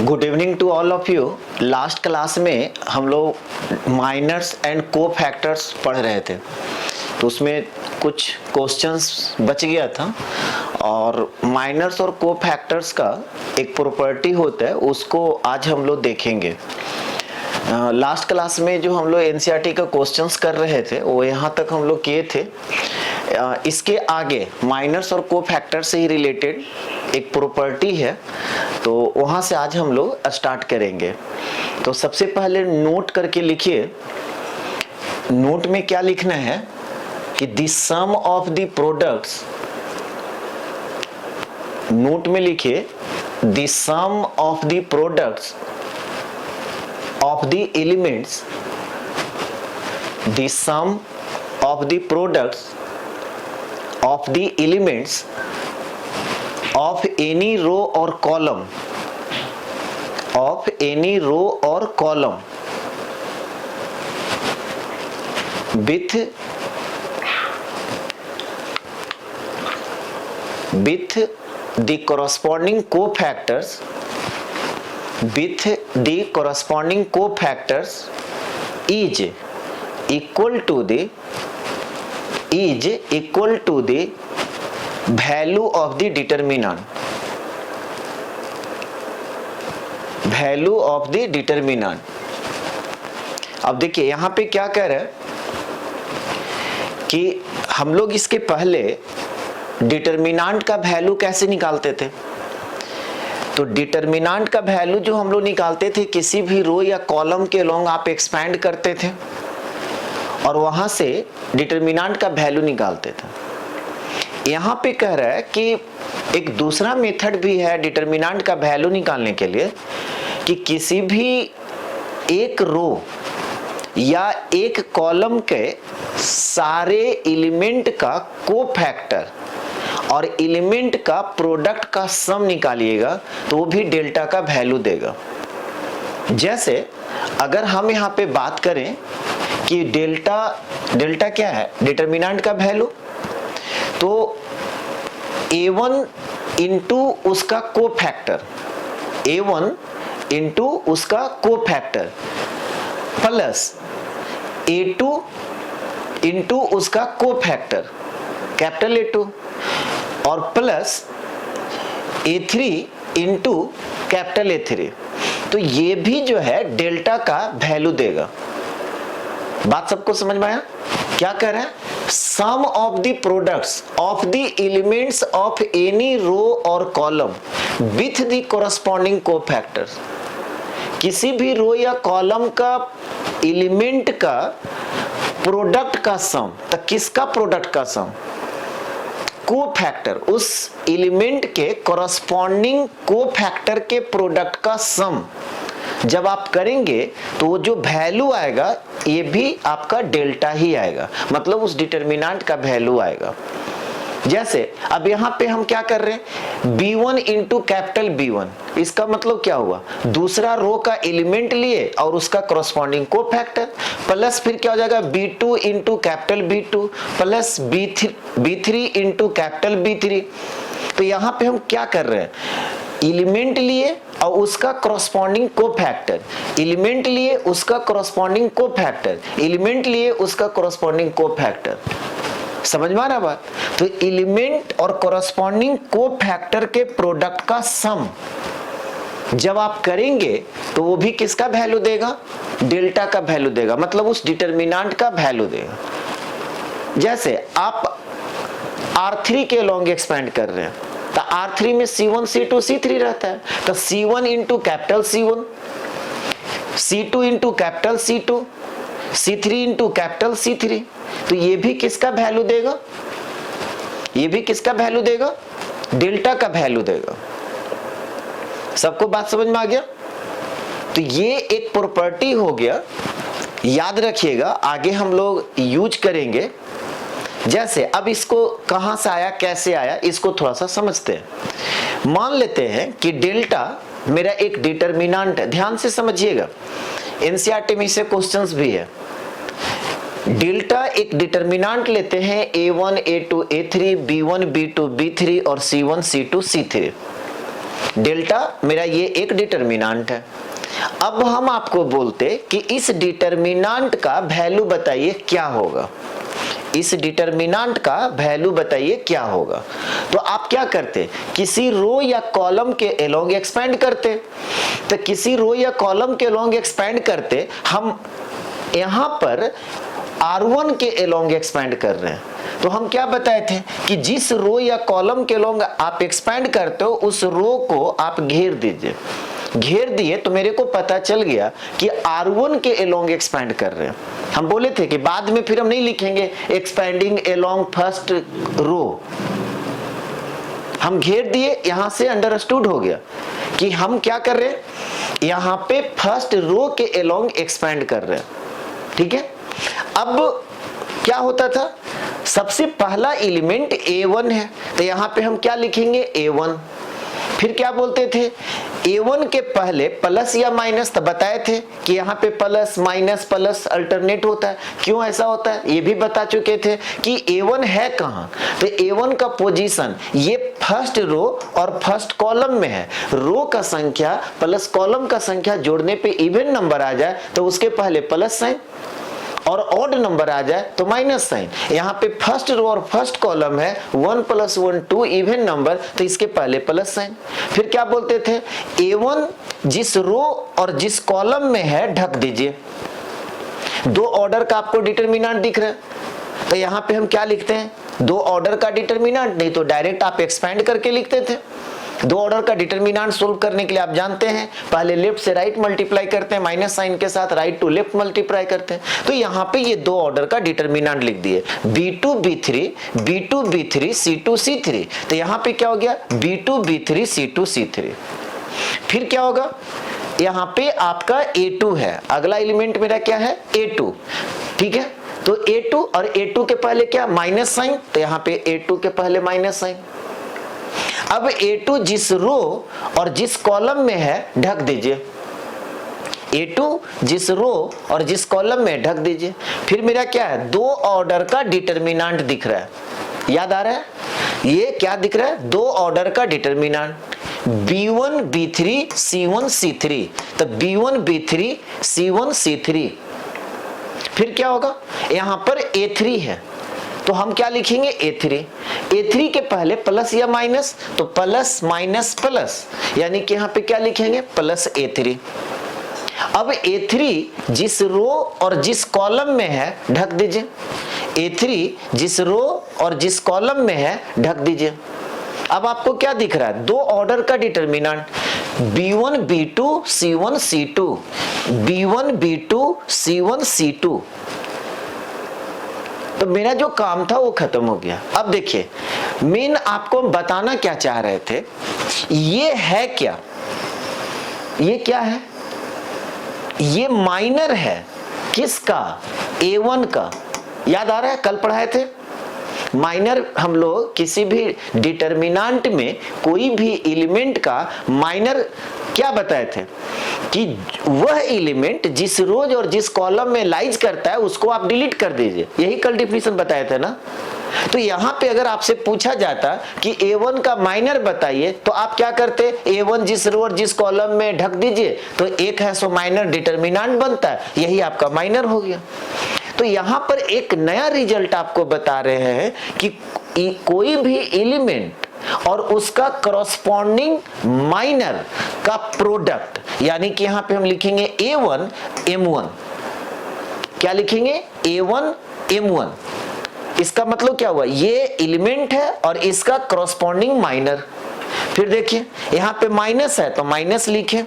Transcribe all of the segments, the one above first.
Good evening to all of you. Last class में हम लोग माइनर्स एंड को फैक्टर्स पढ़ रहे थे, तो उसमें कुछ क्वेश्चंस बच गया था और माइनर्स और को फैक्टर्स का एक प्रॉपर्टी होता है, उसको आज हम लोग देखेंगे। लास्ट क्लास में जो हम लोग एनसीईआरटी का क्वेश्चंस कर रहे थे वो यहाँ तक हम लोग किए थे। इसके आगे माइनर्स और को फैक्टर से ही रिलेटेड एक प्रॉपर्टी है, तो वहाँ से आज हम लोग स्टार्ट करेंगे। तो सबसे पहले नोट करके लिखिए। नोट में क्या लिखना है कि the sum of the products, note में लिखिए the sum of the products of the elements, the sum of the products of the elements of any row or column, of any row or column with the corresponding cofactors, with the corresponding cofactors is equal to the value of the determinant, value of the determinant। अब देखिए यहाँ पे क्या कह रहा है कि हम लोग इसके पहले डिटरमिनेंट का वैल्यू कैसे निकालते थे। तो डिटरमिनेंट का वैल्यू जो हम लोग निकालते थे, किसी भी रो या कॉलम के लॉन्ग आप एक्सपैंड करते थे और वहां से डिटरमिनेंट का वैल्यू निकालते थे। यहाँ पे कह रहा है कि एक दूसरा मेथड भी है डिटरमिनेंट का वैल्यू निकालने के लिए, कि किसी भी एक रो या एक कॉलम के सारे एलिमेंट का कोफैक्टर और एलिमेंट का प्रोडक्ट का सम निकालिएगा तो वो भी डेल्टा का वैल्यू देगा। जैसे अगर हम यहाँ पे बात करें कि डेल्टा क्या है, डिटरमिनेंट का वैल्यू, तो A1 इंटू उसका कोफैक्टर, A1 इंटू उसका कोफैक्टर प्लस A2 इंटू उसका कोफैक्टर कैपिटल A2 और plus A3 into capital A3, तो ये भी जो है डेल्टा का वैल्यू देगा। बात सबको समझ में आया? क्या कह रहे हैं? Sum of the products of the elements of any row or column with the corresponding cofactors. किसी भी रो या कॉलम का एलिमेंट का प्रोडक्ट का सम, तो किसका प्रोडक्ट का सम? कोफैक्टर, उस एलिमेंट के कोरस्पॉन्डिंग कोफैक्टर के प्रोडक्ट का सम जब आप करेंगे तो वो जो वैल्यू आएगा ये भी आपका डेल्टा ही आएगा, मतलब उस डिटरमिनेंट का वैल्यू आएगा। जैसे अब यहाँ पे हम क्या कर रहे हैं, B1 इंटू कैपिटल B1, इसका मतलब क्या हुआ, दूसरा रो का एलिमेंट लिए और उसका करस्पॉन्डिंग कोफैक्टर प्लस फिर क्या हो जाएगा B2 into capital B2 plus B3 into capital B3। तो यहाँ पे हम क्या कर रहे हैं, एलिमेंट लिए और उसका करस्पॉन्डिंग कोफैक्टर, एलिमेंट लिए उसका करस्पॉन्डिंग कोफैक्टर, एलिमेंट लिए उसका करस्पॉन्डिंग कोफैक्टर। समझ में आ रहा बात? तो एलिमेंट और कोरस्पॉन्डिंग कोफैक्टर के प्रोडक्ट का सम जब आप करेंगे तो वो भी किसका वैल्यू देगा, डेल्टा का वैल्यू देगा, मतलब उस डिटरमिनेंट का वैल्यू देगा। जैसे आप R3 के लॉन्ग एक्सपेंड कर रहे हैं, तो R3 में C1 C2 C3 रहता है, तो C1 into capital C1, C2 into capital C2, C3 into capital C3, तो ये भी किसका वैल्यू देगा, ये भी किसका वैल्यू देगा, डेल्टा का वैल्यू देगा। सबको बात समझ में आ गया? तो ये एक प्रॉपर्टी हो गया, याद रखिएगा, आगे हम लोग यूज करेंगे। जैसे अब इसको कहां से आया, कैसे आया, इसको थोड़ा सा समझते हैं। मान लेते हैं कि डेल्टा मेरा एक डिटरमिनेंट है, ध्यान से समझिएगा, एनसीईआरटी में से क्वेश्चंस भी है। डेल्टा एक डिटरमिनेंट लेते हैं A1 A2 A3 B1 B2 B3 और C1 C2 C3। डेल्टा मेरा ये एक डिटर्मिनांट है। अब हम आपको बोलते कि इस डिटर्मिनांट का वैल्यू बताइए क्या होगा, इस डिटर्मिनांट का वैल्यू बताइए क्या होगा। तो आप क्या करते, किसी रो या कॉलम के अलोंग एक्सपेंड करते। तो किसी रो या कॉलम के अलोंग एक्सपेंड करते, हम यहां पर R1 के अलोंग एक्सपेंड कर रहे हैं। तो हम क्या बताए थे कि जिस रो या कॉलम के अलोंग आप एक्सपेंड करते हो उस रो को आप घेर दीजिए। घेर दिए तो मेरे को पता चल गया कि R1 के अलोंग एक्सपेंड कर रहे हैं। हम बोले थे कि बाद में फिर हम नहीं लिखेंगे एक्सपेंडिंग अलोंग फर्स्ट रो, हम घेर दिए, यहां से अंडरस्टूड हो गया कि हम क्या कर रहे हैं, यहां पे फर्स्ट रो के अलोंग एक्सपेंड कर रहे हैं। ठीक है, अब क्या होता था, सबसे पहला एलिमेंट A1 है, तो यहां पे हम क्या लिखेंगे A1। फिर क्या बोलते थे, A1 के पहले प्लस या माइनस, तो बताए थे कि यहाँ पे प्लस माइनस प्लस अल्टरनेट होता है। क्यों ऐसा होता है ये भी बता चुके थे कि A1 है कहाँ, तो A1 का पोजीशन ये फर्स्ट रो और फर्स्ट कॉलम में है। रो का संख्या प्लस कॉलम का संख्या जोड़ने पे इवन नंबर आ जाए तो उसके पहले प्लस साइन, और ऑड नंबर आ जाए तो माइनस साइन। यहाँ पे फर्स्ट रो और फर्स्ट कॉलम है 1 + 1 2 इवन नंबर, तो इसके पहले प्लस साइन। फिर क्या बोलते थे, A1 जिस रो और जिस कॉलम में है ढक दीजिए। दो ऑर्डर का आपको डिटर्मिनेंट दिख रहा है, तो यहाँ पे हम क्या लिखते हैं, दो ऑर्डर का डिटर्मिनेंट, नहीं तो डायरेक्ट आप एक्सपेंड करके लिखते थे। दो ऑर्डर का डिटर्मिनेंट सोल्व करने के लिए आप जानते हैं पहले लेफ्ट से राइट मल्टीप्लाई करते हैं, माइनस साइन के साथ राइट टू लेफ्ट मल्टीप्लाई करते हैं। तो यहाँ पे ये दो ऑर्डर का डिटर्मिनेंट लिख दिए, B2 B3 B2 B3 C2 C3। तो यहाँ पे क्या हो गया, B2 B3 C2 C3। फिर क्या होगा, यहाँ पे आपका A2 है, अगला एलिमेंट मेरा क्या है A2। ठीक है, तो A2 और A2 के पहले क्या माइनस साइन, तो यहाँ पे A2 के पहले माइनस साइन। अब A2 जिस रो और जिस कॉलम में है ढक दीजिए, A2 जिस रो और जिस कॉलम में ढक दीजिए। फिर मेरा क्या है, दो ऑर्डर का डिटर्मिनेंट दिख रहा है, याद आ रहा है, ये क्या दिख रहा है, दो ऑर्डर का determinant B1 B3 C1 C3। तो B1 B3 C1 C3। फिर क्या होगा, यहां पर A3 है, तो हम क्या लिखेंगे A3। A3 के पहले प्लस या माइनस, तो प्लस माइनस प्लस, यानी कि यहाँ पे क्या लिखेंगे प्लस A3। अब A3 जिस रो और जिस कॉलम में है ढक दीजिए, A3 जिस रो और जिस कॉलम में है ढक दीजिए। अब आपको क्या दिख रहा है, दो ऑर्डर का determinant B1 B2 C1 C2, B1 B2 C1 C2। तो मेरा जो काम था वो खत्म हो गया। अब देखिए मेन आपको बताना क्या चाह रहे थे, ये है क्या, ये क्या है, ये माइनर है किसका, A1 का। याद आ रहा है कल पढ़ाए थे, माइनर हम लोग किसी भी डिटर्मिनेंट में कोई भी एलिमेंट का माइनर क्या बताए थे कि वह एलिमेंट जिस रोज और जिस कॉलम में लाइज करता है उसको आप डिलीट कर दीजिए, यही कल डिफिनेशन बताए थे ना। तो यहाँ पे अगर आपसे पूछा जाता कि A1 का माइनर बताइए तो आप क्या करते, A1 जिस रो और जिस कॉलम में ढक दीजिए, तो एक है सो माइनर डिटर्मिनेंट बनता है, यही आपका माइनर हो गया। तो यहाँ पर एक नया रिजल्ट आपको बता रहे हैं कि कोई भी एलिमेंट और उसका करस्पॉन्डिंग माइनर का प्रोडक्ट, यानी कि यहां पे हम लिखेंगे A1 M1। क्या लिखेंगे, A1 M1। इसका मतलब क्या हुआ, ये एलिमेंट है और इसका करस्पॉन्डिंग माइनर। फिर देखिए यहां पे माइनस है तो माइनस लिखे,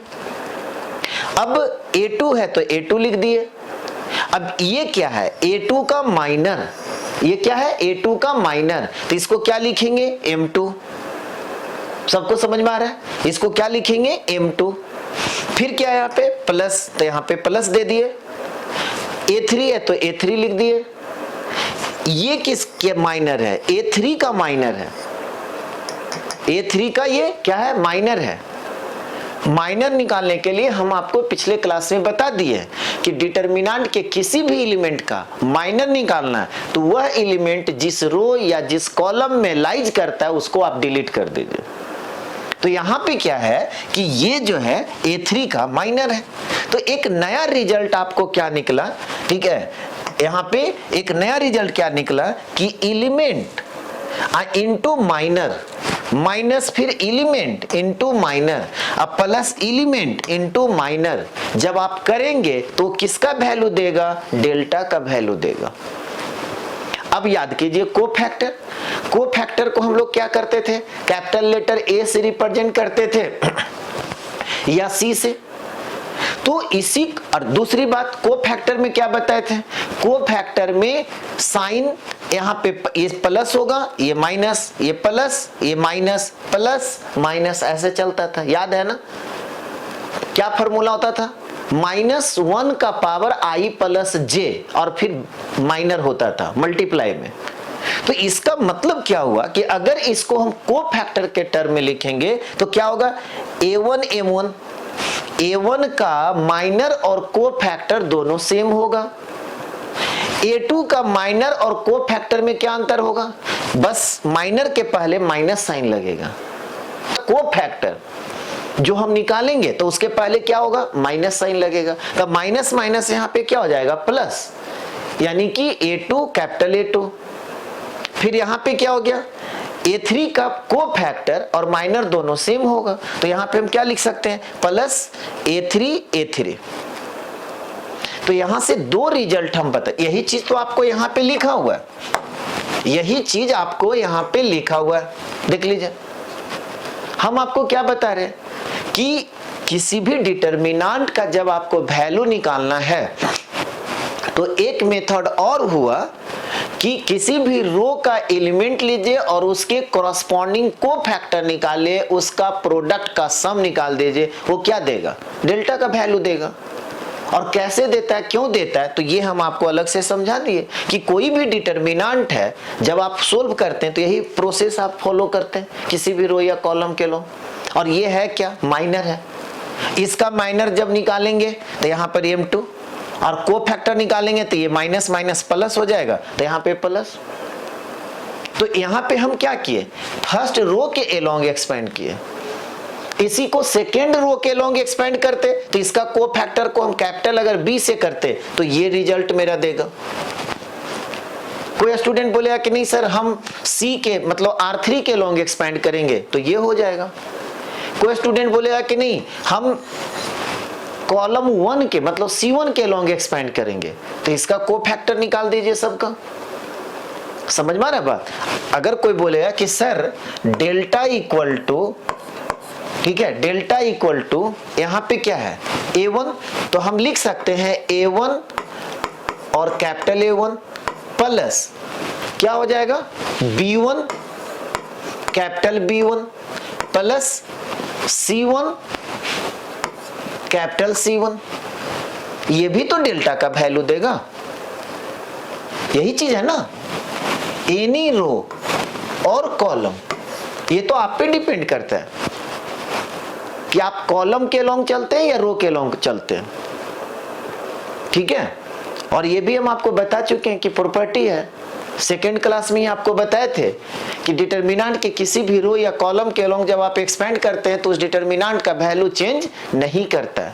अब A2 है तो A2 लिख दिए। अब ये क्या है, A2 का माइनर, ये क्या है A2 का माइनर, तो इसको क्या लिखेंगे M2। सबको समझ में आ रहा है, इसको क्या लिखेंगे M2। फिर क्या है यहाँ पे प्लस, तो यहाँ पे प्लस दे दिए। A3 है तो A3 लिख दिए। ये किसके माइनर है, A3 का माइनर है, A3 का ये क्या है माइनर है। माइनर निकालने के लिए हम आपको पिछले क्लास में बता दिए कि डिटर्मिनेंट के किसी भी एलिमेंट का माइनर निकालना है तो वह एलिमेंट जिस रो या जिस कॉलम में लाइज करता है उसको आप डिलीट कर दीजिए। तो यहां पे क्या है कि ये जो है A3 का माइनर है। तो एक नया रिजल्ट आपको क्या निकला, ठीक है, यहां पे एक नया रिजल्ट क्या निकला कि एलिमेंट इनटू माइनर माइनस फिर एलिमेंट इनटू माइनर अब प्लस एलिमेंट इनटू माइनर जब आप करेंगे तो किसका वैल्यू देगा, डेल्टा का वैल्यू देगा। अब याद कीजिए कोफैक्टर को हम लोग क्या करते थे, कैपिटल लेटर ए से रिप्रेजेंट करते थे या सी से। तो इसी और दूसरी बात कोफैक्टर में क्या बताए थे, कोफैक्टर में साइन यहाँ पे ये प्लस होगा, ये माइनस, ये प्लस, ये माइनस, प्लस माइनस ऐसे चलता था, याद है ना। क्या फॉर्मूला होता था, -1 का पावर i प्लस जे और फिर माइनर होता था मल्टीप्लाई में। तो इसका मतलब क्या हुआ कि अगर इसको हम कोफैक्टर के टर्म में लिखेंगे तो क्या होगा, a1 m1, a1 का माइनर और कोफैक्टर दोनों सेम होगा। a2 का माइनर और कोफैक्टर में क्या अंतर होगा, बस माइनर के पहले माइनस साइन लगेगा। कोफैक्टर जो हम निकालेंगे तो उसके पहले क्या होगा, माइनस साइन लगेगा। तो माइनस माइनस यहाँ पे क्या हो जाएगा, प्लस, यानी कि a2 कैपिटल A2। फिर यहाँ पे क्या हो गया, A3 का कोफैक्टर और माइनर दोनों सेम होगा, तो यहाँ पे हम क्या लिख सकते हैं, प्लस A3 तो यहाँ से दो रिजल्ट हम बता, यही चीज तो आपको यहाँ पे लिखा हुआ है, यही चीज आपको यहाँ पे लिखा हुआ है, देख लीजिए। हम आपको क्या बता रहे हैं कि किसी भी डिटर्मिनेंट का जब आपको वैल्यू निकालना है तो एक मेथड और हुआ कि किसी भी रो का एलिमेंट लीजिए और उसके कॉरस्पॉन्डिंग कोफैक्टर निकालिए, उसका प्रोडक्ट का सम निकाल दीजिए, वो क्या देगा, डेल्टा का वैल्यू देगा। और कैसे देता है, क्यों देता है, तो ये हम आपको अलग से समझा दिए कि कोई भी डिटर्मिनेंट है जब आप सोल्व करते हैं तो यही प्रोसेस आप फॉलो करते हैं किसी भी रो या कॉलम के लो। और ये है क्या, माइनर है, इसका माइनर जब निकालेंगे तो यहाँ पर m2 और कोफैक्टर निकालेंगे तो ये माइनस माइनस प्लस हो जाएगा, तो यहाँ पे प्लस। तो यहाँ पे हम क्या किए, फर्स्ट रो के एलोंग एक्सपेंड किए, इसी को सेकेंड रो के एलोंग एक्सपेंड करते तो इसका कोफैक्टर को हम कैपिटल अगर B से करते तो ये रिजल्ट मेरा देगा। कोई स्टूडेंट बोलेगा कि नहीं सर हम C के मतलब R3 के एलोंग एक्सपेंड करेंगे तो ये हो जाएगा। कोई स्टूडेंट बोलेगा कि नहीं हम कॉलम 1 के मतलब C1 के एलोंग एक्सपेंड करेंगे तो इसका कोफैक्टर निकाल दीजिए सबका। समझ में आ रहा है बात। अगर कोई बोलेगा कि सर डेल्टा इक्वल टू, ठीक है, डेल्टा इक्वल टू यहां पे क्या है A1, तो हम लिख सकते हैं A1 और कैपिटल A1 प्लस क्या हो जाएगा B1 capital B1 plus C1 capital C1। ये भी तो डेल्टा का वैल्यू देगा, यही चीज है ना। एनी रो और कॉलम ये तो आप पे डिपेंड करता है कि आप कॉलम के लॉन्ग चलते हैं या रो के लॉन्ग चलते हैं, ठीक है। और ये भी हम आपको बता चुके हैं कि प्रॉपर्टी है, सेकेंड क्लास में ही आपको बताए थे कि डिटर्मिनेंट के किसी भी रो या कॉलम के लॉन्ग जब आप एक्सपेंड करते हैं तो उस डिटर्मिनेंट का वैल्यू चेंज नहीं करता है,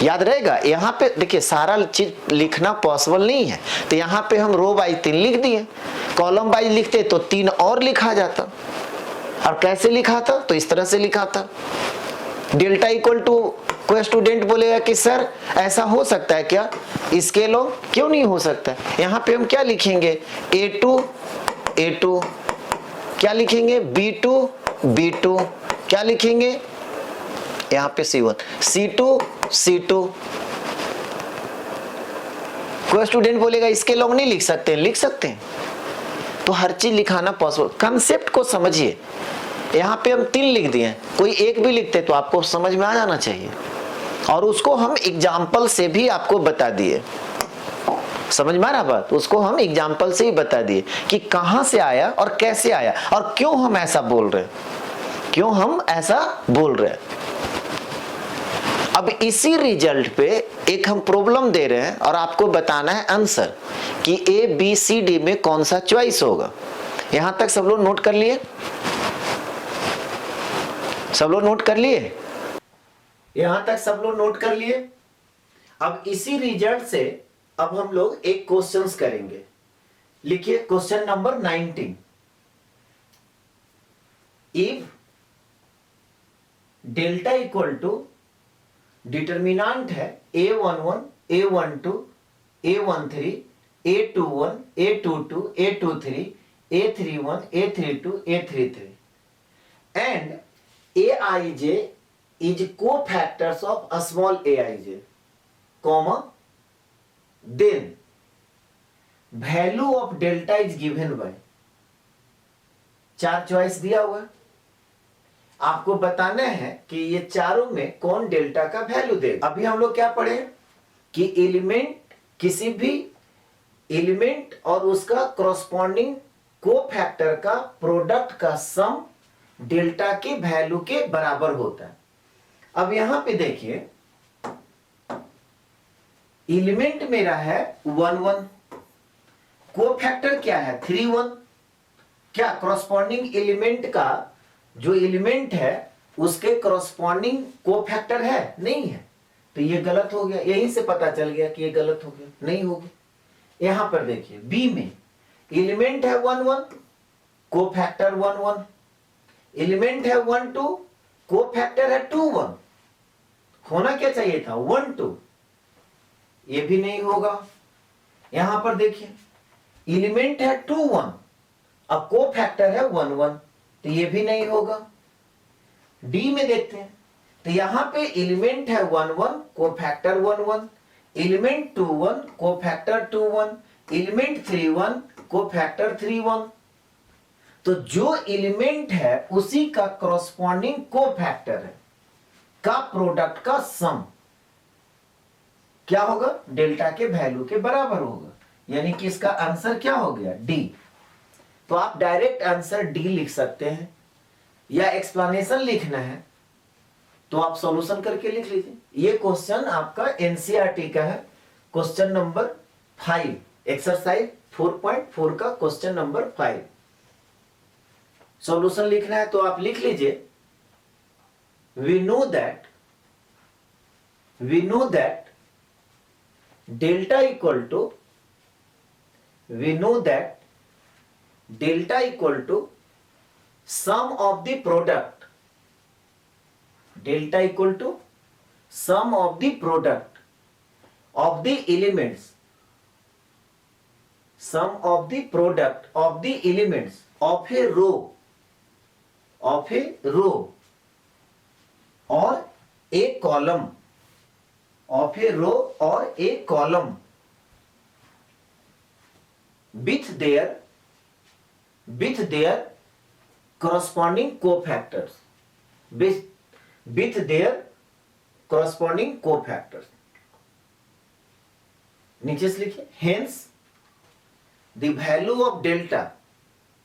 याद रहेगा। यहाँ पे देखिए सारा चीज लिखना पॉसिबल नहीं है, तो यहाँ पे हम रो वाइज 3 लिख दिए, कॉलम वाइज लिखते तो 3 और लिखा जाता। और कैसे लिखा था, तो इस तरह से लिखा था डेल्टा इक्वल टू। कोई स्टूडेंट बोलेगा कि सर ऐसा हो सकता है क्या, इसके लो क्यों नहीं हो सकता। यहाँ पे हम क्या लिखेंगे A2 क्या लिखेंगे B2 क्या लिखेंगे यहाँ पे C2 कोई स्टूडेंट बोलेगा इसके लोग नहीं लिख सकते, लिख सकते हैं। तो हर चीज लिखाना पॉसिबल, कंसेप्ट को समझिए। यहाँ पे हम 3 लिख दिए, कोई एक भी लिखते तो आपको समझ में आ जाना चाहिए, और उसको हम एग्जाम्पल से भी आपको बता दिए। समझ में आ रहा बात, उसको हम एग्जाम्पल से ही बता दिए कि कहां से आया और कैसे आया और क्यों हम ऐसा बोल रहे हैं, अब इसी रिजल्ट पे एक हम प्रॉब्लम दे रहे हैं और आपको बताना है आंसर कि ABCD में कौन सा चॉइस होगा। यहां तक सब लोग नोट कर लिए। सब लोग नोट कर लिए? यहां तक सब लोग नोट कर लिए? अब इसी रिजल्ट से अब हम लोग एक क्वेश्चंस करेंगे। लिखिए question number 19। If delta equal to, determinant है a11, a12, a13, a21, a22, a23, a31, a32, a33 and aij is cofactors of a small aij, comma, then value of delta is given by, 4 choice दिया हुआ है, आपको बताना है कि ये चारों में कौन डेल्टा का वैल्यू देगा। अभी हम लोग क्या पढ़े कि एलिमेंट, किसी भी एलिमेंट और उसका कॉरस्पॉन्डिंग कोफैक्टर का प्रोडक्ट का सम डेल्टा के वैल्यू के बराबर होता है। अब यहां पे देखिए एलिमेंट मेरा है 1 1, कोफैक्टर क्या है 3 1। क्या कॉरस्पॉन्डिंग एलिमेंट का जो एलिमेंट है उसके कॉरस्पॉन्डिंग कोफैक्टर है? नहीं है, तो ये गलत हो गया। यहीं से पता चल गया कि ये गलत हो गया, नहीं होगी। यहां पर देखिए बी में एलिमेंट है 1 1, कोफैक्टर 1 1, एलिमेंट है 1 2, कोफैक्टर है 2 1। होना क्या चाहिए था 1 2, ये भी नहीं होगा। यहां पर देखिए एलिमेंट है 2 1, अब कोफैक्टर है 1 1, तो ये भी नहीं होगा। डी में देखते हैं तो यहां पे एलिमेंट है 1 1, cofactor 1 1, element 2 1, cofactor 2 1, element 3 1, cofactor 3 1। तो जो एलिमेंट है उसी का कॉरस्पॉन्डिंग कोफैक्टर है का प्रोडक्ट का सम क्या होगा? डेल्टा के वैल्यू के बराबर होगा। यानी कि इसका आंसर क्या हो गया? डी। तो आप डायरेक्ट आंसर डी लिख सकते हैं, या एक्सप्लेनेशन लिखना है तो आप सॉल्यूशन करके लिख लीजिए। ये क्वेश्चन आपका एनसीईआरटी का है, क्वेश्चन नंबर 5, एक्सरसाइज 4.4 का क्वेश्चन नंबर 5। सॉल्यूशन लिखना है तो आप लिख लीजिए we know that delta equal to sum of the product, delta equal to sum of the product of the elements, sum of the product of the elements of a row or a column, of a row or a column with their corresponding cofactors, with their corresponding cofactors। नीचे से लिखिए hence the value of delta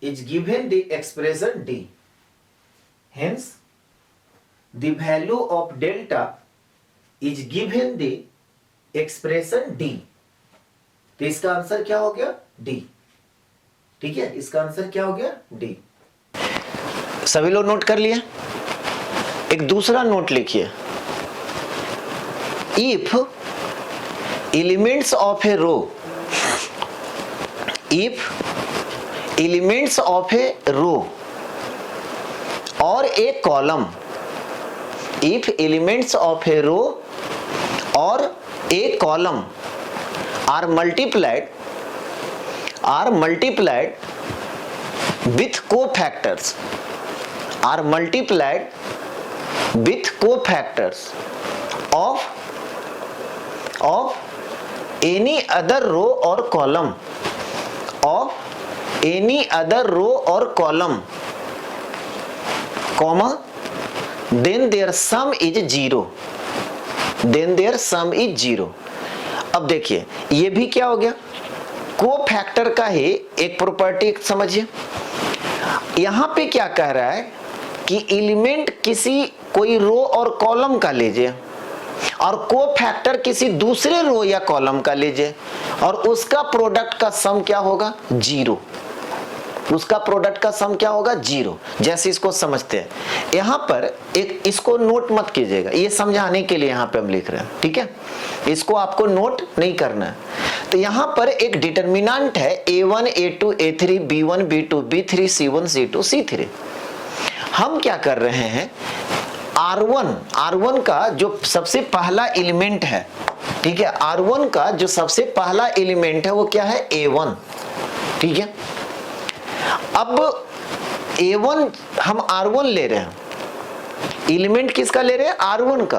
is given the expression D, hence the value of delta is given the expression D। तो इसका answer क्या हो गया? D। ठीक है, इसका आंसर क्या हो गया? D। सभी लोग नोट कर लिए? एक दूसरा नोट लिखिए, if elements of a row, if elements of a row or a column, if elements of a row or a column are multiplied with cofactors, are multiplied with cofactors of any other row or column, of any other row or column, comma, then their sum is 0, then their sum is 0। अब देखिए ये भी क्या हो गया? Cofactor का ही एक property समझिए। यहां पे क्या कह रहा है कि एलिमेंट किसी कोई रो और कॉलम का लीजिए और कोफैक्टर किसी दूसरे रो या कॉलम का लीजिए और उसका प्रोडक्ट का सम क्या होगा? 0। उसका प्रोडक्ट का सम क्या होगा 0। जैसे इसको समझते हैं, यहां पर एक इसको नोट मत कीजिएगा, ये समझाने के लिए यहां पे हम लिख रहे हैं, ठीक है, इसको आपको नोट नहीं करना है। तो यहां पर एक डिटरमिनेंट है A1 A2 A3 B1 B2 B3 C1 C2 C3। हम क्या कर रहे हैं, R1 का जो सबसे पहला एलिमेंट है, ठीक है, R1 का जो सबसे पहला एलिमेंट है वो क्या है A1, ठीक है। अब A1 हम R1 ले रहे हैं, एलिमेंट किसका ले रहे हैं R1 का।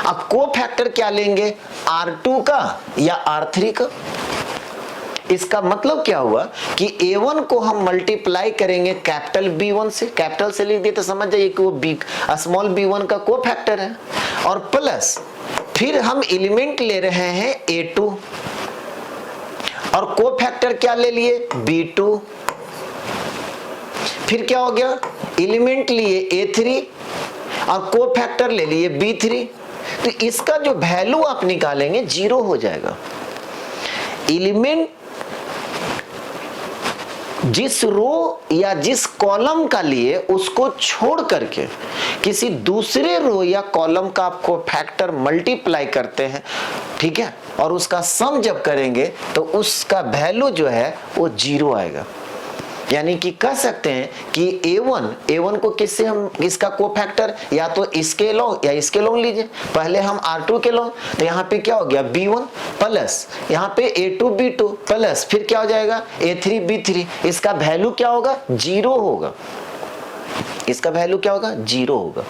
अब को फैक्टर क्या लेंगे R2 का या R3 का। इसका मतलब क्या हुआ कि A1 को हम मल्टीप्लाई करेंगे कैपिटल B1 से, कैपिटल से लिख दिए तो समझ जाइए कि वो स्मॉल b1 का को फैक्टर है, और प्लस फिर हम एलिमेंट ले रहे हैं A2 और को फैक्टर क्या ले लिए B2, फिर क्या हो गया एलिमेंट लिए A3 और को फैक्टर ले लिए B3। तो इसका जो वैल्यू आप निकालेंगे 0 हो जाएगा। एलिमेंट जिस रो या जिस कॉलम का लिए उसको छोड़ करके किसी दूसरे रो या कॉलम का आपको फैक्टर मल्टीप्लाई करते हैं, ठीक है, और उसका सम जब करेंगे तो उसका वैल्यू जो है वो 0 आएगा। यानी कि कह सकते हैं कि A1 को किससे हम इसका को फैक्टर या तो इसके लो या इसके लो लीजिए। पहले हम R2 के लो तो यहाँ पे क्या हो गया B1 प्लस यहाँ पे A2 B2 प्लस फिर क्या हो जाएगा A3 B3। इसका वैल्यू क्या होगा 0 होगा, इसका वैल्यू क्या होगा 0 होगा।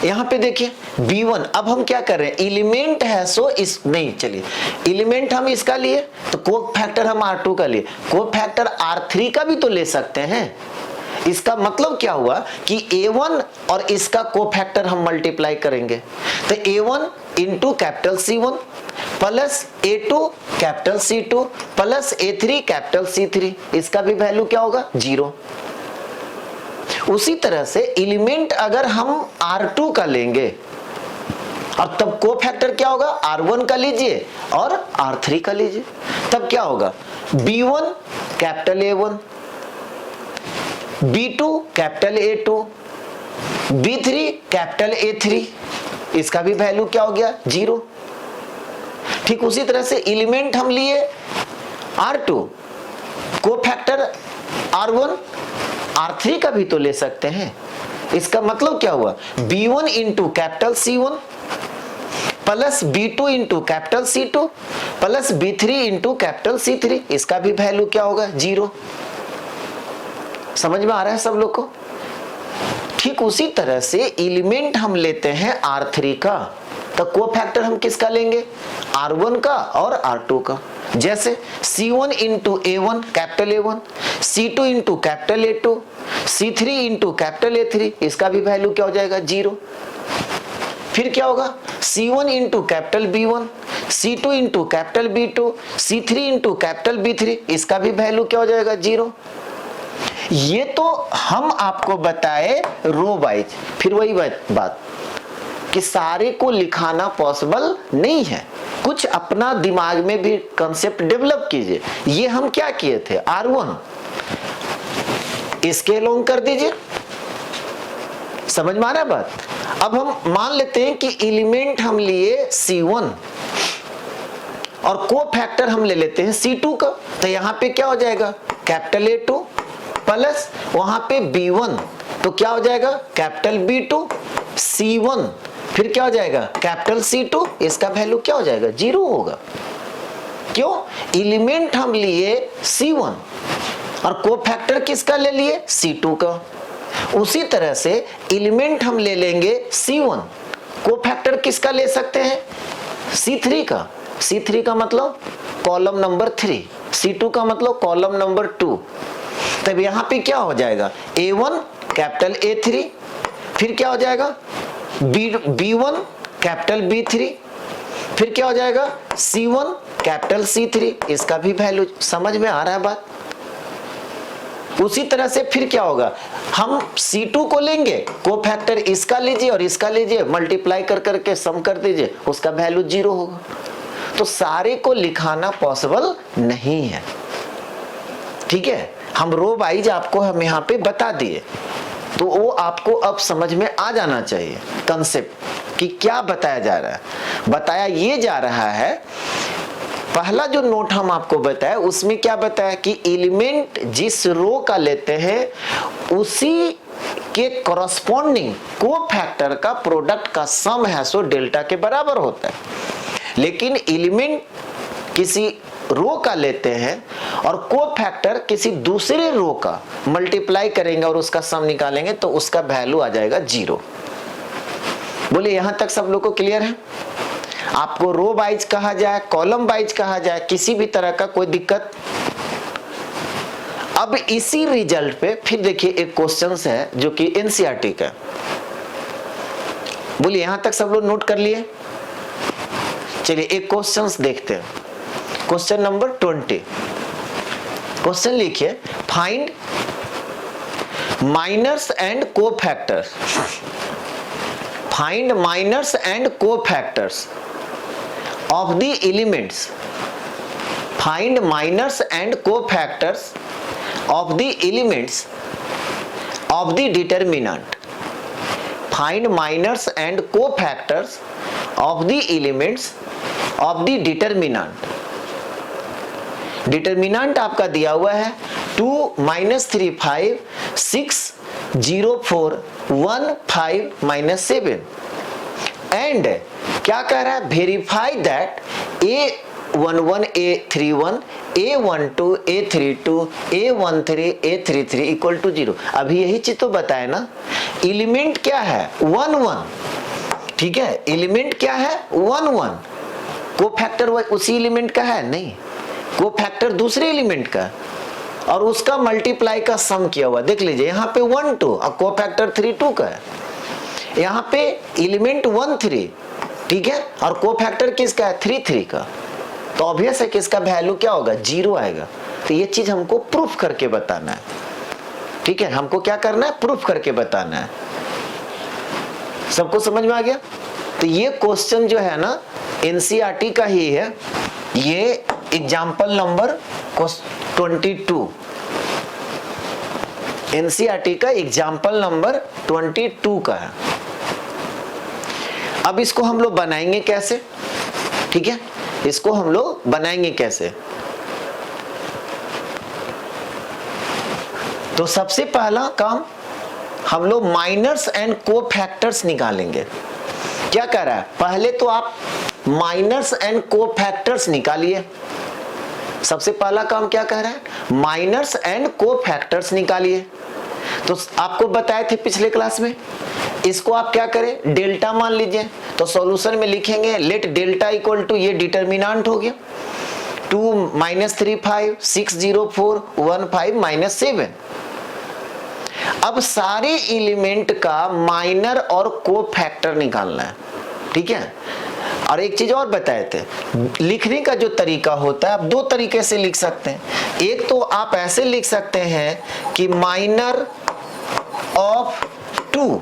यहाँ पे देखिए B1, अब हम क्या कर रहे हैं एलिमेंट है सो इस नहीं, चलिए एलिमेंट हम इसका लिए तो को फैक्टर हम R2 का लिए, को फैक्टर R3 का भी तो ले सकते हैं। इसका मतलब क्या हुआ कि A1 और इसका को फैक्टर हम मल्टीप्लाई करेंगे तो A1 into capital C1 plus A2 capital C2 plus A3 capital C3, इसका भी वैल्यू क्या होगा 0। उसी तरह से एलिमेंट अगर हम R2 का लेंगे और तब को फैक्टर क्या होगा R1 का लीजिए और R3 का लीजिए, तब क्या होगा B1 capital A1 B2 capital A2 B3 capital A3, इसका भी वैल्यू क्या हो गया 0। ठीक उसी तरह से एलिमेंट हम लिए R2, को फैक्टर R1 R3 का भी तो ले सकते हैं। इसका मतलब क्या हुआ B1 into capital C1 plus B2 into capital C2 plus B3 into capital C3, इसका भी वैल्यू क्या होगा 0। समझ में आ रहा है सब लोग को। ठीक उसी तरह से एलिमेंट हम लेते हैं R3 का तो को फैक्टर हम किसका लेंगे R1 का और R2 का। जैसे C1 into A1 capital A1, C2 into capital A2, C3 into capital A3, इसका भी वैल्यू क्या हो जाएगा 0। फिर क्या होगा C1 into capital B1, C2 into capital B2, C3 into capital B3, इसका भी वैल्यू क्या हो जाएगा 0। ये तो हम आपको बताए रो वाइज। फिर वही बात कि सारे को लिखाना पॉसिबल नहीं है, कुछ अपना दिमाग में भी कंसेप्ट डेवलप कीजिए। ये हम क्या किए थे R1 इसके लॉन्ग कर दीजिए, समझ में आ रहा है बात। अब हम मान लेते हैं कि एलिमेंट हम लिए C1 और को फैक्टर हम ले लेते हैं C2 का, तो यहां पे क्या हो जाएगा कैपिटल A2 प्लस वहां पे B1 तो क्या हो जाएगा कैपिटल B2 C1, फिर क्या हो जाएगा कैपिटल C2, इसका वैल्यू क्या हो जाएगा 0 होगा। क्यों एलिमेंट हम लिए C1 और को फैक्टर किसका ले लिए C2 का। उसी तरह से एलिमेंट हम ले लेंगे C1, को फैक्टर किसका ले सकते हैं C3 का। C3 का मतलब कॉलम नंबर 3, C2 का मतलब कॉलम नंबर 2। तब यहां पे क्या हो जाएगा A1 कैपिटल A3, फिर क्या हो जाएगा B1 कैपिटल B3, फिर क्या हो जाएगा C1 कैपिटल C3, इसका भी वैल्यू समझ में आ रहा है बात। उसी तरह से फिर क्या होगा हम C2 को लेंगे, को फैक्टर इसका लीजिए और इसका लीजिए, मल्टीप्लाई कर करके सम कर दीजिए, उसका वैल्यू 0 होगा। तो सारे को लिखाना पॉसिबल नहीं है, ठीक है। हम रो वाइज आपको हम यहाँ पे बता दिए, तो वो आपको अब समझ में आ जाना चाहिए कंसेप्ट कि क्या बताया जा रहा है। बताया ये जा रहा है, पहला जो नोट हम आपको बताया उसमें क्या बताया कि एलिमेंट जिस रो का लेते हैं उसी के कॉरस्पॉन्डिंग कोफैक्टर का प्रोडक्ट का सम है सो डेल्टा के बराबर होता है। लेकिन एलिमेंट किसी रो का लेते हैं और कोफैक्टर किसी दूसरे रो का मल्टीप्लाई करेंगे और उसका सम निकालेंगे तो उसका वैल्यू आ जाएगा 0। बोलिए यहां तक सब लोग को क्लियर है? आपको रो वाइज कहा जाए, कॉलम वाइज कहा जाए, किसी भी तरह का कोई दिक्कत। अब इसी रिजल्ट पे फिर देखिए एक क्वेश्चन है जो कि एनसीईआरटी का। बोलिए यहां तक सब लोग नोट कर लिए? चलिए एक क्वेश्चन देखते हैं। Question number 20। क्वेश्चन लिखिए, find minors and cofactors. Find minors and cofactors of the elements. Find minors and cofactors of the elements of the determinant. Find minors and cofactors of the elements of the determinant. Determinant आपका दिया हुआ है 2 -3 5 6 0 4 1 5 -7 and क्या कह रहा है? Verify that A11 A31 A12 A32 A13 A33 equal to 0। अभी यही चीज तो बताए ना, एलिमेंट क्या है 1 1, ठीक है, एलिमेंट क्या है 1 1, कोफैक्टर उसी एलिमेंट का है नहीं, कोफैक्टर दूसरे एलिमेंट का और उसका मल्टीप्लाई का सम किया हुआ। देख लीजिए यहाँ पे 1 2 और कोफैक्टर 3 2 का है, यहाँ पे एलिमेंट 1 3, ठीक है, और कोफैक्टर किसका है 3 3 का, तो ऑब्वियस है कि इसका वैल्यू क्या होगा 0 आएगा। तो ये चीज हमको प्रूफ करके बताना है, ठीक है, हमको क्या करना है प्रूफ करके बताना है। सबको समझ में आ गया? तो ये क्वेश्चन जो है ना एनसीईआरटी का ही है, ये एग्जाम्पल नंबर 22, एनसीईआरटी का एग्जाम्पल नंबर 22 का है। अब इसको हम लोग बनाएंगे कैसे, ठीक है, इसको हम लोग बनाएंगे कैसे? तो सबसे पहला काम हम लोग माइनर्स एंड कोफैक्टर्स निकालेंगे। क्या कह रहा है? पहले तो आप माइनर्स एंड कोफैक्टर्स निकालिए। सबसे पहला काम क्या कह रहा है? माइनर्स एंड कोफैक्टर्स निकालिए। तो आपको बताए थे पिछले क्लास में, इसको आप क्या करें डेल्टा मान लीजिए। तो सॉल्यूशन में लिखेंगे लेट डेल्टा इक्वल टू, ये डिटर्मिनेंट हो गया 2 -3 5 6 0 4 1 5 -7। अब सारे एलिमेंट का माइनर और कोफैक्टर निकालना है, ठीक है। और एक चीज और बताए थे, लिखने का जो तरीका होता है आप दो तरीके से लिख सकते हैं। एक तो आप ऐसे लिख सकते हैं कि माइनर ऑफ 2,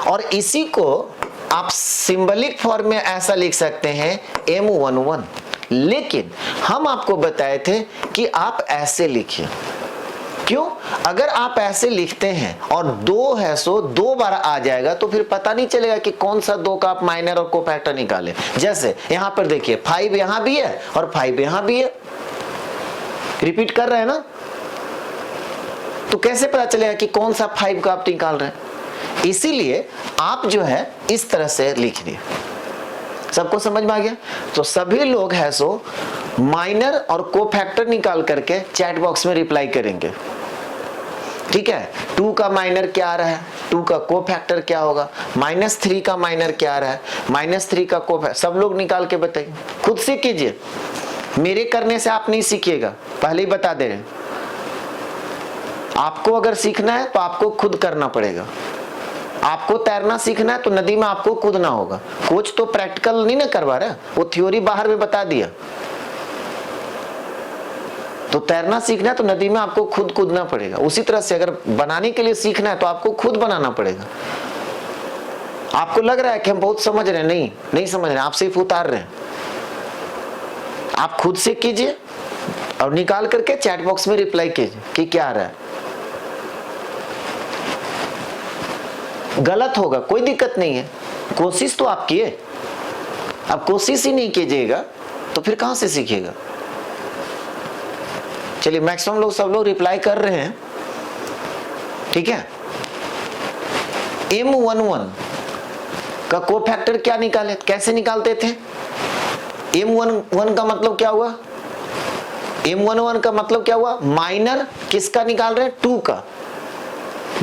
और इसी को आप सिंबलिक फॉर्म में ऐसा लिख सकते हैं M11। लेकिन हम आपको बताए थे कि आप ऐसे लिखिए। क्यों? अगर आप ऐसे लिखते हैं और 2 है सो 2 बार आ जाएगा तो फिर पता नहीं चलेगा कि कौन सा 2 का आप माइनर और कोफैक्टर निकालें। जैसे यहां पर देखिए 5 यहां भी है और 5 यहां भी है, रिपीट कर रहे हैं ना, तो कैसे पता चलेगा कि कौन सा 5 का आप निकाल रहे हैं? इसीलिए आप जो है इस तरह से लिखिए। सबको समझ में आ गया? तो सभी लोग है सो माइनर और कोफैक्टर निकाल करके चैट बॉक्स में रिप्लाई करेंगे, ठीक है। 2 का माइनर क्या आ रहा है, 2 का कोफैक्टर क्या होगा, -3 का माइनर क्या आ रहा है, -3 का कोफैक्टर, सब लोग निकाल के बताइए। खुद से कीजिए, मेरे करने से आप नहीं सीखिएगा, पहले ही बता दे रहे हैं। आपको अगर सीखना है तो आपको खुद करना पड़ेगा। आपको तैरना सीखना है तो नदी में आपको कूदना होगा। कोच तो प्रैक्टिकल नहीं ना करवा रहा, वो थ्योरी बाहर में बता दिया। तो तैरना सीखना है तो नदी में आपको खुद कूदना पड़ेगा। उसी तरह से अगर बनाने के लिए सीखना है तो आपको खुद बनाना पड़ेगा। आपको लग रहा है कि हम बहुत समझ रहे हैं, नहीं समझ रहे हैं, आप सिर्फ उतार रहे हैं। आप खुद से कीजिए, और निकाल करके चैट बॉक्स में रिप्लाई कीजिए कि क्या आ रहा है। गलत होगा कोई दिक्कत नहीं है, कोशिश तो आप किए। अब कोशिश ही नहीं कीजिएगा तो फिर कहां से सीखिएगा। चलिए मैक्सिमम लोग सब लोग रिप्लाई कर रहे हैं, ठीक है। M11 का कोफैक्टर क्या निकाले, कैसे निकालते थे। M11 का मतलब क्या हुआ, M11 का मतलब क्या हुआ, माइनर किसका निकाल रहे हैं, 2 का।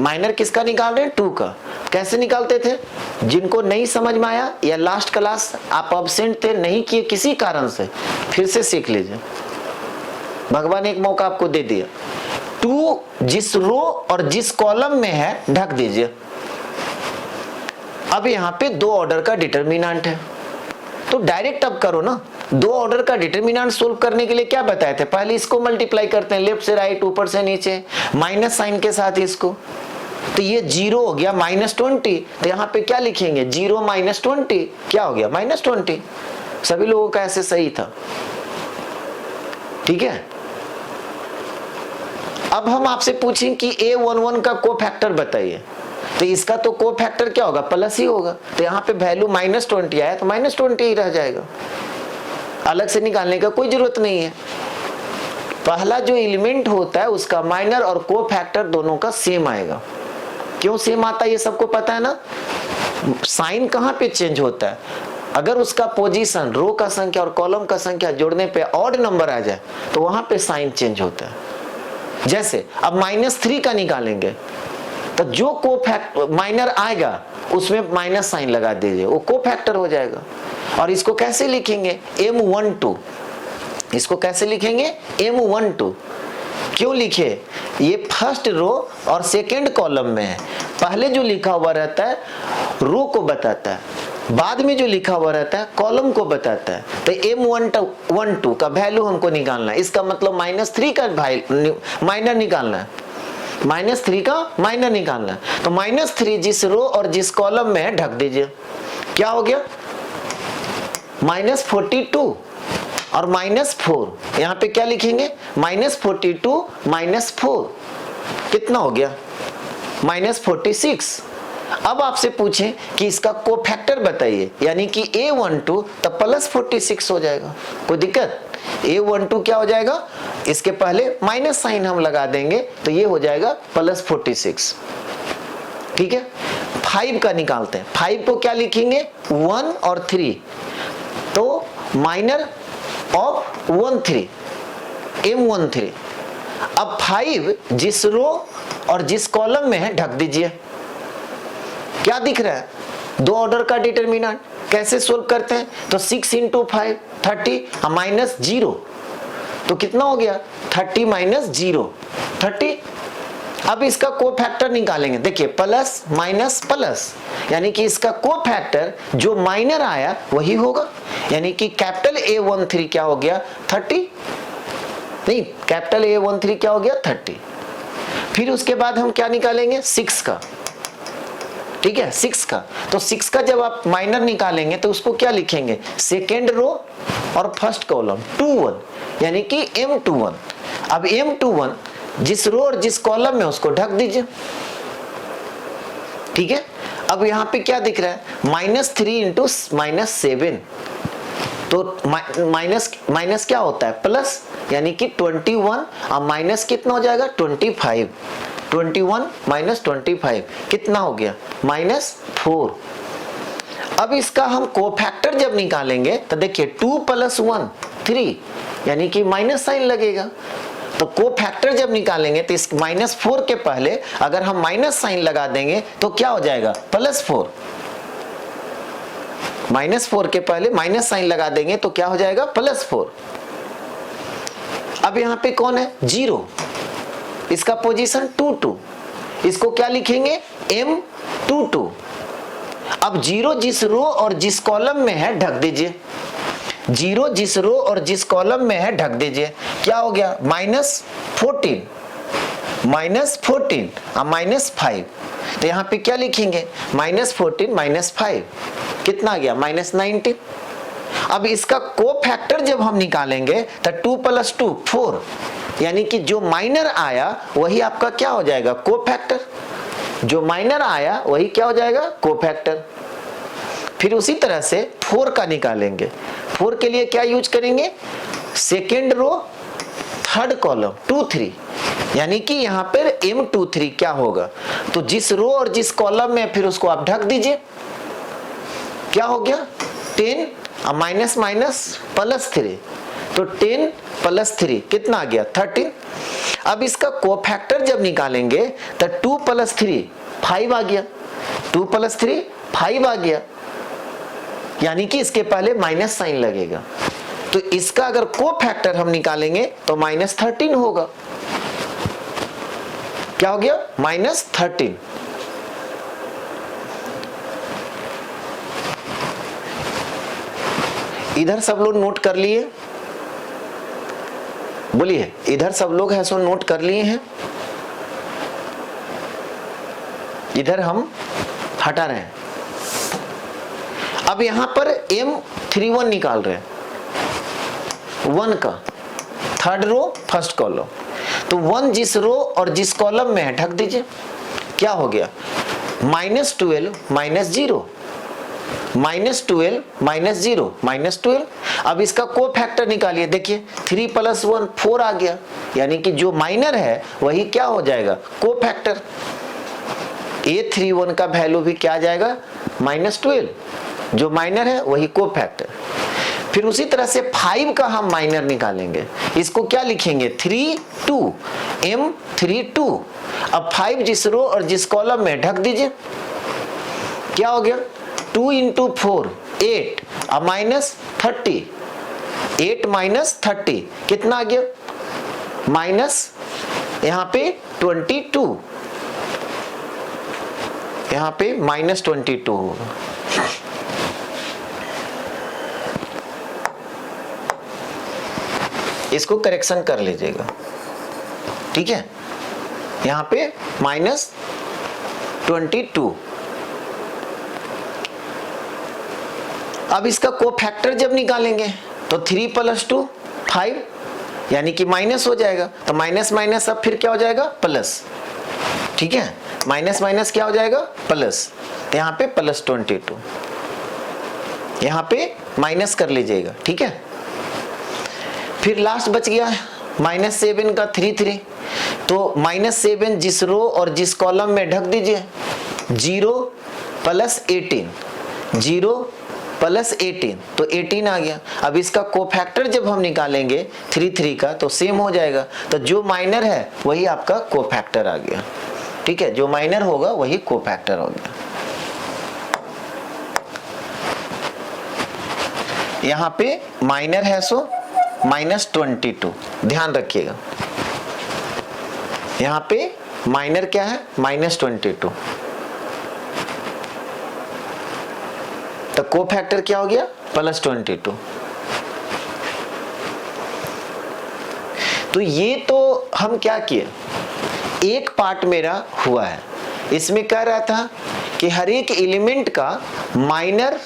माइनर किसका निकाल रहे हैं, 2 का। कैसे निकालते थे, जिनको नहीं समझ में आया या लास्ट क्लास आप एब्सेंट थे, नहीं किए किसी कारण से, फिर से सीख लीजिए, भगवान ने एक मौका आपको दे दिया। 2 जिस रो और जिस कॉलम में है ढक दीजिए। अब यहाँ पे 2 ऑर्डर का डिटरमिनेंट है, तो डायरेक्ट अब करो ना। 2 ऑर्डर का डिटरमिनेंट सोल्व करने के लिए क्या बताए थे, पहले इसको मल्टीप्लाई करते हैं, लेफ्ट से राइट, ऊपर से नीचे, माइनस साइन के साथ इसको। तो ये 0 हो गया -20, तो यहाँ पे क्या लिखेंगे, 0 - 20 क्या हो गया, -20। सभी लोगों का ऐसे सही था, ठीक है। अब हम आपसे पूछें कि A11 का कोफैक्टर बताइए, तो इसका तो कोफैक्टर क्या होगा, प्लस ही होगा। तो यहाँ पे वैल्यू -20 आया तो -20 ही रह जाएगा, अलग से निकालने का कोई जरूरत नहीं है। पहला जो एलिमेंट होता है उसका माइनर और कोफैक्टर दोनों का सेम आएगा। क्यों सेम आता है ये सबको पता है ना। साइन कहाँ पे चेंज होता है, अगर उसका पोजीशन, रो का संख्या और कॉलम का संख्या जोड़ने पे ऑड नंबर आ जाए तो वहां पे साइन चेंज होता है। जैसे अब -3 का निकालेंगे तो जो कोफैक्टर माइनर आएगा उसमें माइनस साइन लगा दीजिए, वो कोफैक्टर हो जाएगा। और इसको कैसे लिखेंगे, M12। इसको कैसे लिखेंगे, M12। क्यों लिखे, ये फर्स्ट रो और सेकेंड कॉलम में है। पहले जो लिखा हुआ रहता है रो को बताता है, बाद में जो लिखा हुआ रहता है कॉलम को बताता है। तो M12 का वैल्यू हमको निकालना है, इसका मतलब -3 का माइनर निकालना है, -3 का माइनर निकालना है। तो -3 जिस रो और जिस कॉलम में है ढक दीजिए, क्या हो गया, -42 और -4। यहाँ पे क्या लिखेंगे, -42 -4 कितना हो गया, -46। अब आपसे पूछें कि इसका कोफैक्टर बताइए, यानी कि A12 तब +46 हो जाएगा, कोई दिक्कत। A12 क्या हो जाएगा, इसके पहले माइनस साइन हम लगा देंगे तो ये हो जाएगा +46, ठीक है। 5 का निकालते हैं, 5 को क्या लिखेंगे, 1 और 3, तो माइनर ऑफ 13 M13। अब 5 जिस रो और जिस कॉलम में है ढक दीजिए। क्या दिख रहा है, 2 ऑर्डर का डिटरमिनेंट। कैसे सोल्व करते हैं, तो 6 × 5 30 -0, तो कितना हो गया 30 - 0 30। अब इसका कोफैक्टर निकालेंगे, देखिए प्लस माइनस प्लस, यानी कि इसका कोफैक्टर जो माइनर आया वही होगा, यानी कि कैपिटल A13 क्या हो गया 30, नहीं कैपिटल A13 क्या हो गया 30। फिर उसके बाद हम क्या निकालेंगे 6 का, ठीक है 6 का। तो 6 का जब आप माइनर निकालेंगे तो उसको क्या लिखेंगे, सेकेंड रो और फर्स्ट कॉलम 21, यानी कि M21। अब M21 जिस रो और जिस कॉलम में उसको ढक दीजिए, ठीक है। अब यहाँ पे क्या दिख रहा है, -3 × -7, तो माइनस क्या होता है प्लस, यानी कि 21 और माइनस कितना हो जाएगा 25, 21 - 25 कितना हो गया -4। अब इसका हम कोफैक्टर जब निकालेंगे तो देखिए 2 + 1 3, यानी कि माइनस साइन लगेगा। तो कोफैक्टर जब निकालेंगे तो इस -4 के पहले अगर हम माइनस साइन लगा देंगे तो क्या हो जाएगा +4। -4 के पहले माइनस साइन लगा देंगे तो क्या हो जाएगा +4। अब यहाँ पे कौन है 0, इसका पोजीशन 22, इसको क्या लिखेंगे M22। अब 0 जिस रो और जिस कॉलम में है ढक दीजिए, 0 जिस रो और जिस कॉलम में है ढक दीजिए। क्या हो गया -14 और -5, तो यहाँ पे क्या लिखेंगे -14 - 5 कितना आ गया -19। अब इसका कोफैक्टर जब हम निकालेंगे तो 2 + 2 4, यानी कि जो माइनर आया वही आपका क्या हो जाएगा, कोफैक्टर। जो माइनर आया वही क्या हो जाएगा, कोफैक्टर। फिर उसी तरह से 4 का निकालेंगे। 4 के लिए क्या यूज करेंगे, सेकेंड रो थर्ड कॉलम 2 3, यानी कि यहाँ पर M23 क्या होगा, तो जिस रो और जिस कॉलम में फिर उसको आप ढक दीजिए। क्या हो गया 10 माइनस माइनस +3, तो 10 + 3 कितना आ गया 13। अब इसका कोफैक्टर जब निकालेंगे तो 2 + 3 5 आ गया, 2 + 3 5 आ गया, यानी कि इसके पहले माइनस साइन लगेगा। तो इसका अगर कोफैक्टर हम निकालेंगे तो -13 होगा। क्या हो गया, -13। इधर सब लोग नोट कर लिए, बोलिए इधर सब लोग है सो नोट कर लिए हैं। इधर हम हटा रहे हैं। अब यहां पर M31 निकाल रहे हैं, 1 का थर्ड रो फर्स्ट कॉलम, तो 1 जिस रो और जिस कॉलम में है ढक दीजिए। क्या हो गया, -12 -0, -12 -0 -12। अब इसका कोफैक्टर निकालिए, देखिए 3 + 1 4 आ गया, यानी कि जो माइनर है वही क्या हो जाएगा, कोफैक्टर। A31 का वैल्यू भी क्या आ जाएगा, -12, जो माइनर है वही कोफैक्टर। फिर उसी तरह से 5 का हम माइनर निकालेंगे, इसको क्या लिखेंगे 3 2, M32। अब 5 जिस रो और जिस कॉलम में ढक दीजिए। क्या हो गया, 2 × 4 8, अब -30, 8 - 30 कितना आ गया, माइनस यहाँ पे 22, यहाँ पे -22 होगा। इसको करेक्शन कर लीजिएगा, ठीक है। यहाँ पे -22। अब इसका कोफैक्टर जब निकालेंगे तो 3 + 2 5, यानी कि माइनस हो जाएगा, तो माइनस माइनस अब फिर क्या हो जाएगा, प्लस, ठीक है। माइनस माइनस क्या हो जाएगा, प्लस, तो यहाँ पे +22, यहाँ पे माइनस कर लीजिएगा, ठीक है। फिर लास्ट बच गया -7 का 3 3, तो -7 जिस रो और जिस कॉलम में ढक दीजिए। 0 + 18, 0 + 18, तो 18 आ गया। अब इसका कोफैक्टर जब हम निकालेंगे 3 3 का तो सेम हो जाएगा, तो जो माइनर है वही आपका कोफैक्टर आ गया, ठीक है। जो माइनर होगा वही कोफैक्टर हो गया। यहाँ पे माइनर है सो -22, ध्यान रखिएगा। यहाँ पे माइनर क्या है, -22, तो कोफैक्टर क्या हो गया, +22। तो ये तो हम क्या किए, एक पार्ट मेरा हुआ है। इसमें कह रहा था कि हर एक एलिमेंट का माइनर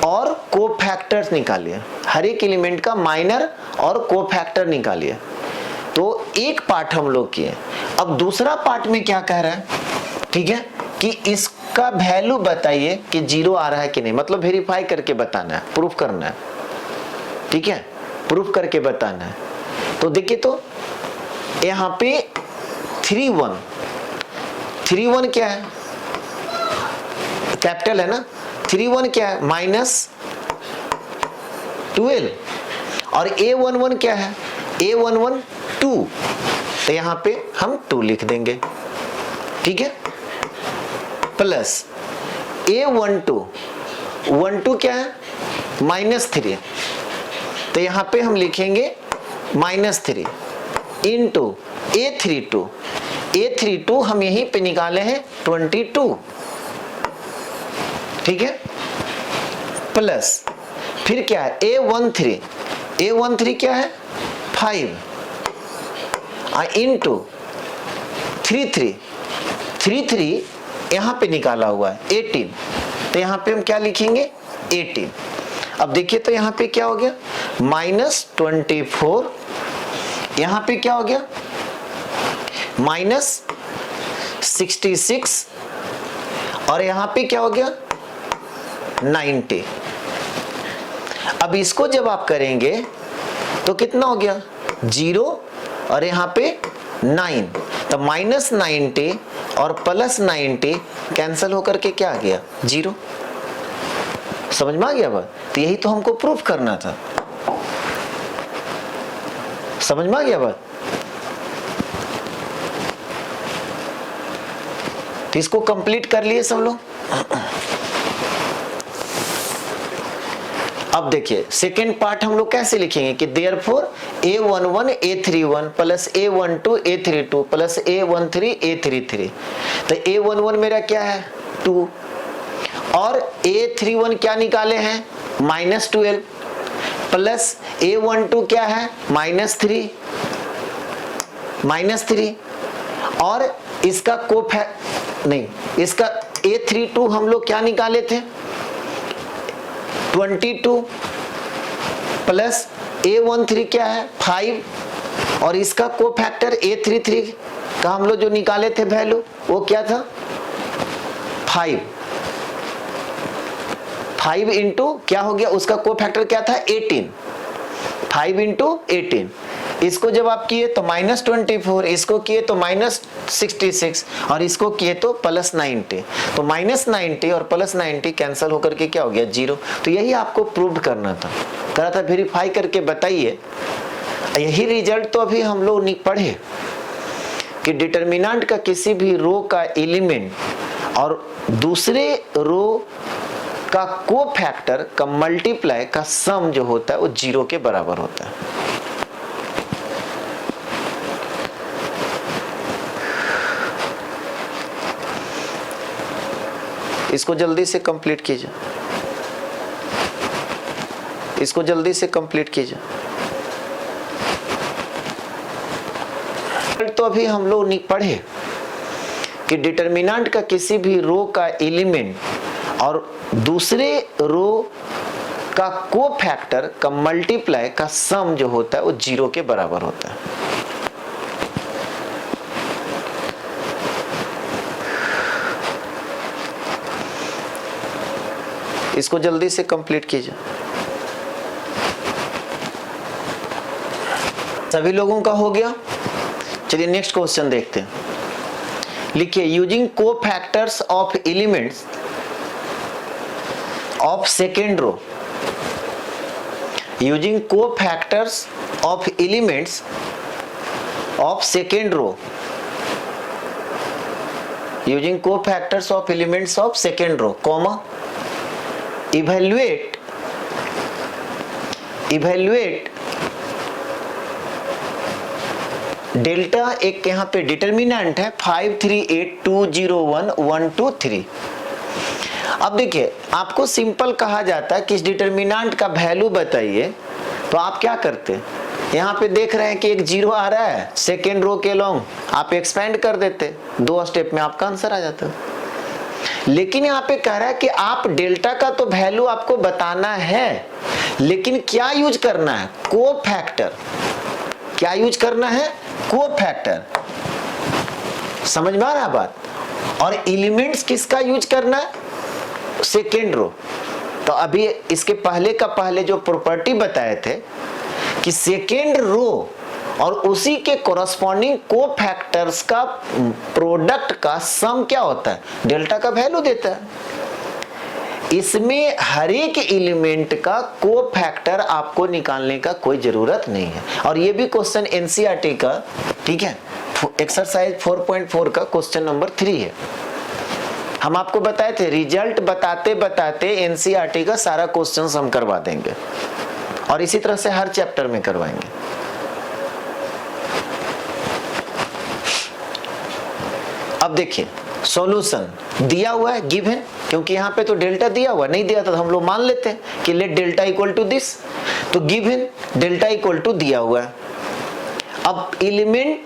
और कोफैक्टर निकालिए, हर एक एलिमेंट का माइनर और कोफैक्टर निकालिए। तो एक पार्ट हम लोग किए। अब दूसरा पार्ट में क्या कह रहा है, ठीक है, कि इसका वैल्यू बताइए कि 0 आ रहा है कि नहीं, मतलब वेरीफाई करके बताना है, प्रूफ करना है, ठीक है, प्रूफ करके बताना है। तो देखिए, तो यहाँ पे 31 क्या है, कैपिटल है ना, 31 क्या है, -12, और A11 क्या है, A11 2, तो यहाँ पे हम 2 लिख देंगे, ठीक है, प्लस A12 क्या है, -3, तो यहाँ पे हम लिखेंगे -3 इंटू A32 हम यहीं पे निकाले हैं 22, ठीक है, प्लस फिर क्या है A13 क्या है 5 इंटू 33 यहाँ पे निकाला हुआ है 18, तो यहाँ पे हम क्या लिखेंगे 18। अब देखिए तो यहाँ पे क्या हो गया, -24, यहाँ पे क्या हो गया, -66, और यहाँ पे क्या हो गया, 90। अब इसको जब आप करेंगे तो कितना हो गया, 0 और यहाँ पे 9, तो -90 और +90 कैंसिल होकर के क्या आ गया, 0। समझ में आ गया बात? तो यही तो हमको प्रूफ करना था। समझ में आ गया बात? तो इसको कंप्लीट कर लिए सब लोग। अब देखिए सेकेंड पार्ट हम लोग कैसे लिखेंगे कि therefore A11 A31 plus A12 A32 plus A13 A33। तो A11 मेरा क्या है, 2, और A31 क्या निकाले हैं, -12, प्लस A12 क्या है, -3, और इसका इसका A32 हम लोग क्या निकाले थे, 22, प्लस A13 क्या है, 5, और इसका कोफैक्टर A33 का हम लोग जो निकाले थे वैल्यू वो क्या था, 5 इंटू क्या हो गया, उसका कोफैक्टर क्या था, 18, 5 इंटू 18। इसको जब आप किए तो -24, इसको किए तो -66, और इसको किए तो +90। तो -90 और +90 कैंसिल होकर के क्या हो गया, 0। तो यही आपको प्रूव करना था, करा था वेरीफाई करके बताइए। यही रिजल्ट तो अभी हम लोग नहीं पढ़े कि डिटर्मिनेंट का किसी भी रो का एलिमेंट और दूसरे रो का कोफैक्टर का मल्टीप्लाई का सम जो होता है वो 0 के बराबर होता है। इसको जल्दी से कंप्लीट कीजिए, इसको जल्दी से कंप्लीट कीजिए। तो अभी हम लोग नहीं पढ़े कि डिटर्मिनेंट का किसी भी रो का एलिमेंट और दूसरे रो का कोफैक्टर का मल्टीप्लाई का सम जो होता है वो 0 के बराबर होता है। इसको जल्दी से कंप्लीट कीजिए। सभी लोगों का हो गया। चलिए नेक्स्ट क्वेश्चन देखते हैं। लिखिए using cofactors of elements of second row, using cofactors of elements of second row, using cofactors of elements of second row, comma, evaluate delta, एक यहाँ पे डिटर्मिनेंट है 538201123। अब देखिए आपको सिंपल कहा जाता है कि इस डिटर्मिनेंट का वैल्यू बताइए, तो आप क्या करते हैं, यहाँ पे देख रहे हैं कि एक 0 आ रहा है सेकेंड रो के लॉन्ग, आप एक्सपेंड कर देते, 2 स्टेप में आपका आंसर आ जाता है। लेकिन यहाँ पे कह रहा है कि आप डेल्टा का तो वैल्यू आपको बताना है, लेकिन क्या यूज करना है, कोफैक्टर। क्या यूज करना है, कोफैक्टर। समझ में आ रहा है बात? और एलिमेंट्स किसका यूज करना है, सेकेंड रो। तो अभी इसके पहले का पहले जो प्रॉपर्टी बताए थे कि सेकेंड रो और उसी के कोरस्पॉन्डिंग कोफैक्टर्स का प्रोडक्ट का सम क्या होता है, डेल्टा का वैल्यू देता है। इसमें हर एक एलिमेंट का कोफैक्टर आपको निकालने का कोई जरूरत नहीं है। और ये भी क्वेश्चन एनसीईआरटी का, ठीक है, एक्सरसाइज 4.4 का क्वेश्चन नंबर 3 है। हम आपको बताए थे रिजल्ट बताते बताते एनसीईआरटी का सारा क्वेश्चन हम करवा देंगे, और इसी तरह से हर चैप्टर में करवाएंगे। अब देखिए सॉल्यूशन दिया हुआ है गिवन, क्योंकि यहाँ पे तो डेल्टा दिया हुआ, नहीं दिया तो हम लोग मान लेते हैं कि let delta equal to this. तो गिवन डेल्टा इक्वल टू दिया हुआ है। अब एलिमेंट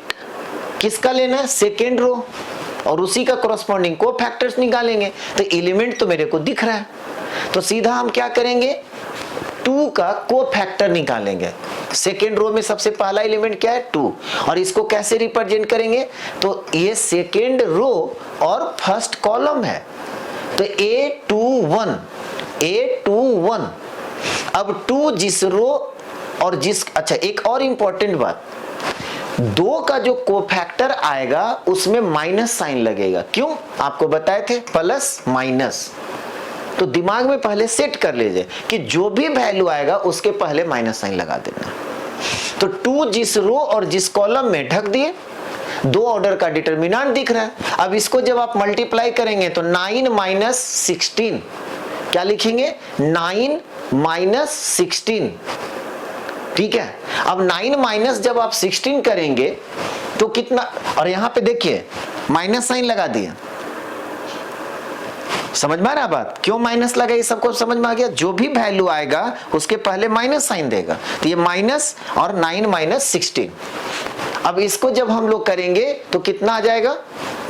किसका लेना है, सेकेंड रो, और उसी का कोरस्पॉन्डिंग कोफैक्टर्स निकालेंगे। तो एलिमेंट तो मेरे को दिख रहा है, तो सीधा हम क्या करेंगे, 2 का कोफैक्टर निकालेंगे। सेकेंड रो में सबसे पहला एलिमेंट क्या है 2, और इसको कैसे रिप्रेजेंट करेंगे, तो ये सेकेंड रो और फर्स्ट कॉलम है, तो A21 अब 2 जिस रो और जिस, अच्छा एक और इंपॉर्टेंट बात, 2 का जो कोफैक्टर आएगा उसमें माइनस साइन लगेगा। क्यों, आपको बताए थे, प्लस माइनस। तो दिमाग में पहले सेट कर लीजिए कि जो भी वैल्यू आएगा उसके पहले माइनस साइन लगा देना। तो 2 जिस रो और जिस कॉलम में ढक दिए, 2 ऑर्डर का डिटरमिनेंट दिख रहा है। अब इसको जब आप मल्टीप्लाई करेंगे तो 9 माइनस 16, क्या लिखेंगे, 9 माइनस 16, ठीक है। अब 9 माइनस जब आप 16 करेंगे तो कितना, और यहां पे देखिए माइनस साइन लगा दिए, समझ में आ रहा बात, क्यों माइनस लगा, ये सबको समझ में आ गया। जो भी वैल्यू आएगा उसके पहले माइनस साइन देगा, तो ये माइनस और 9 माइनस 16। अब इसको जब हम लोग करेंगे तो कितना आ जाएगा,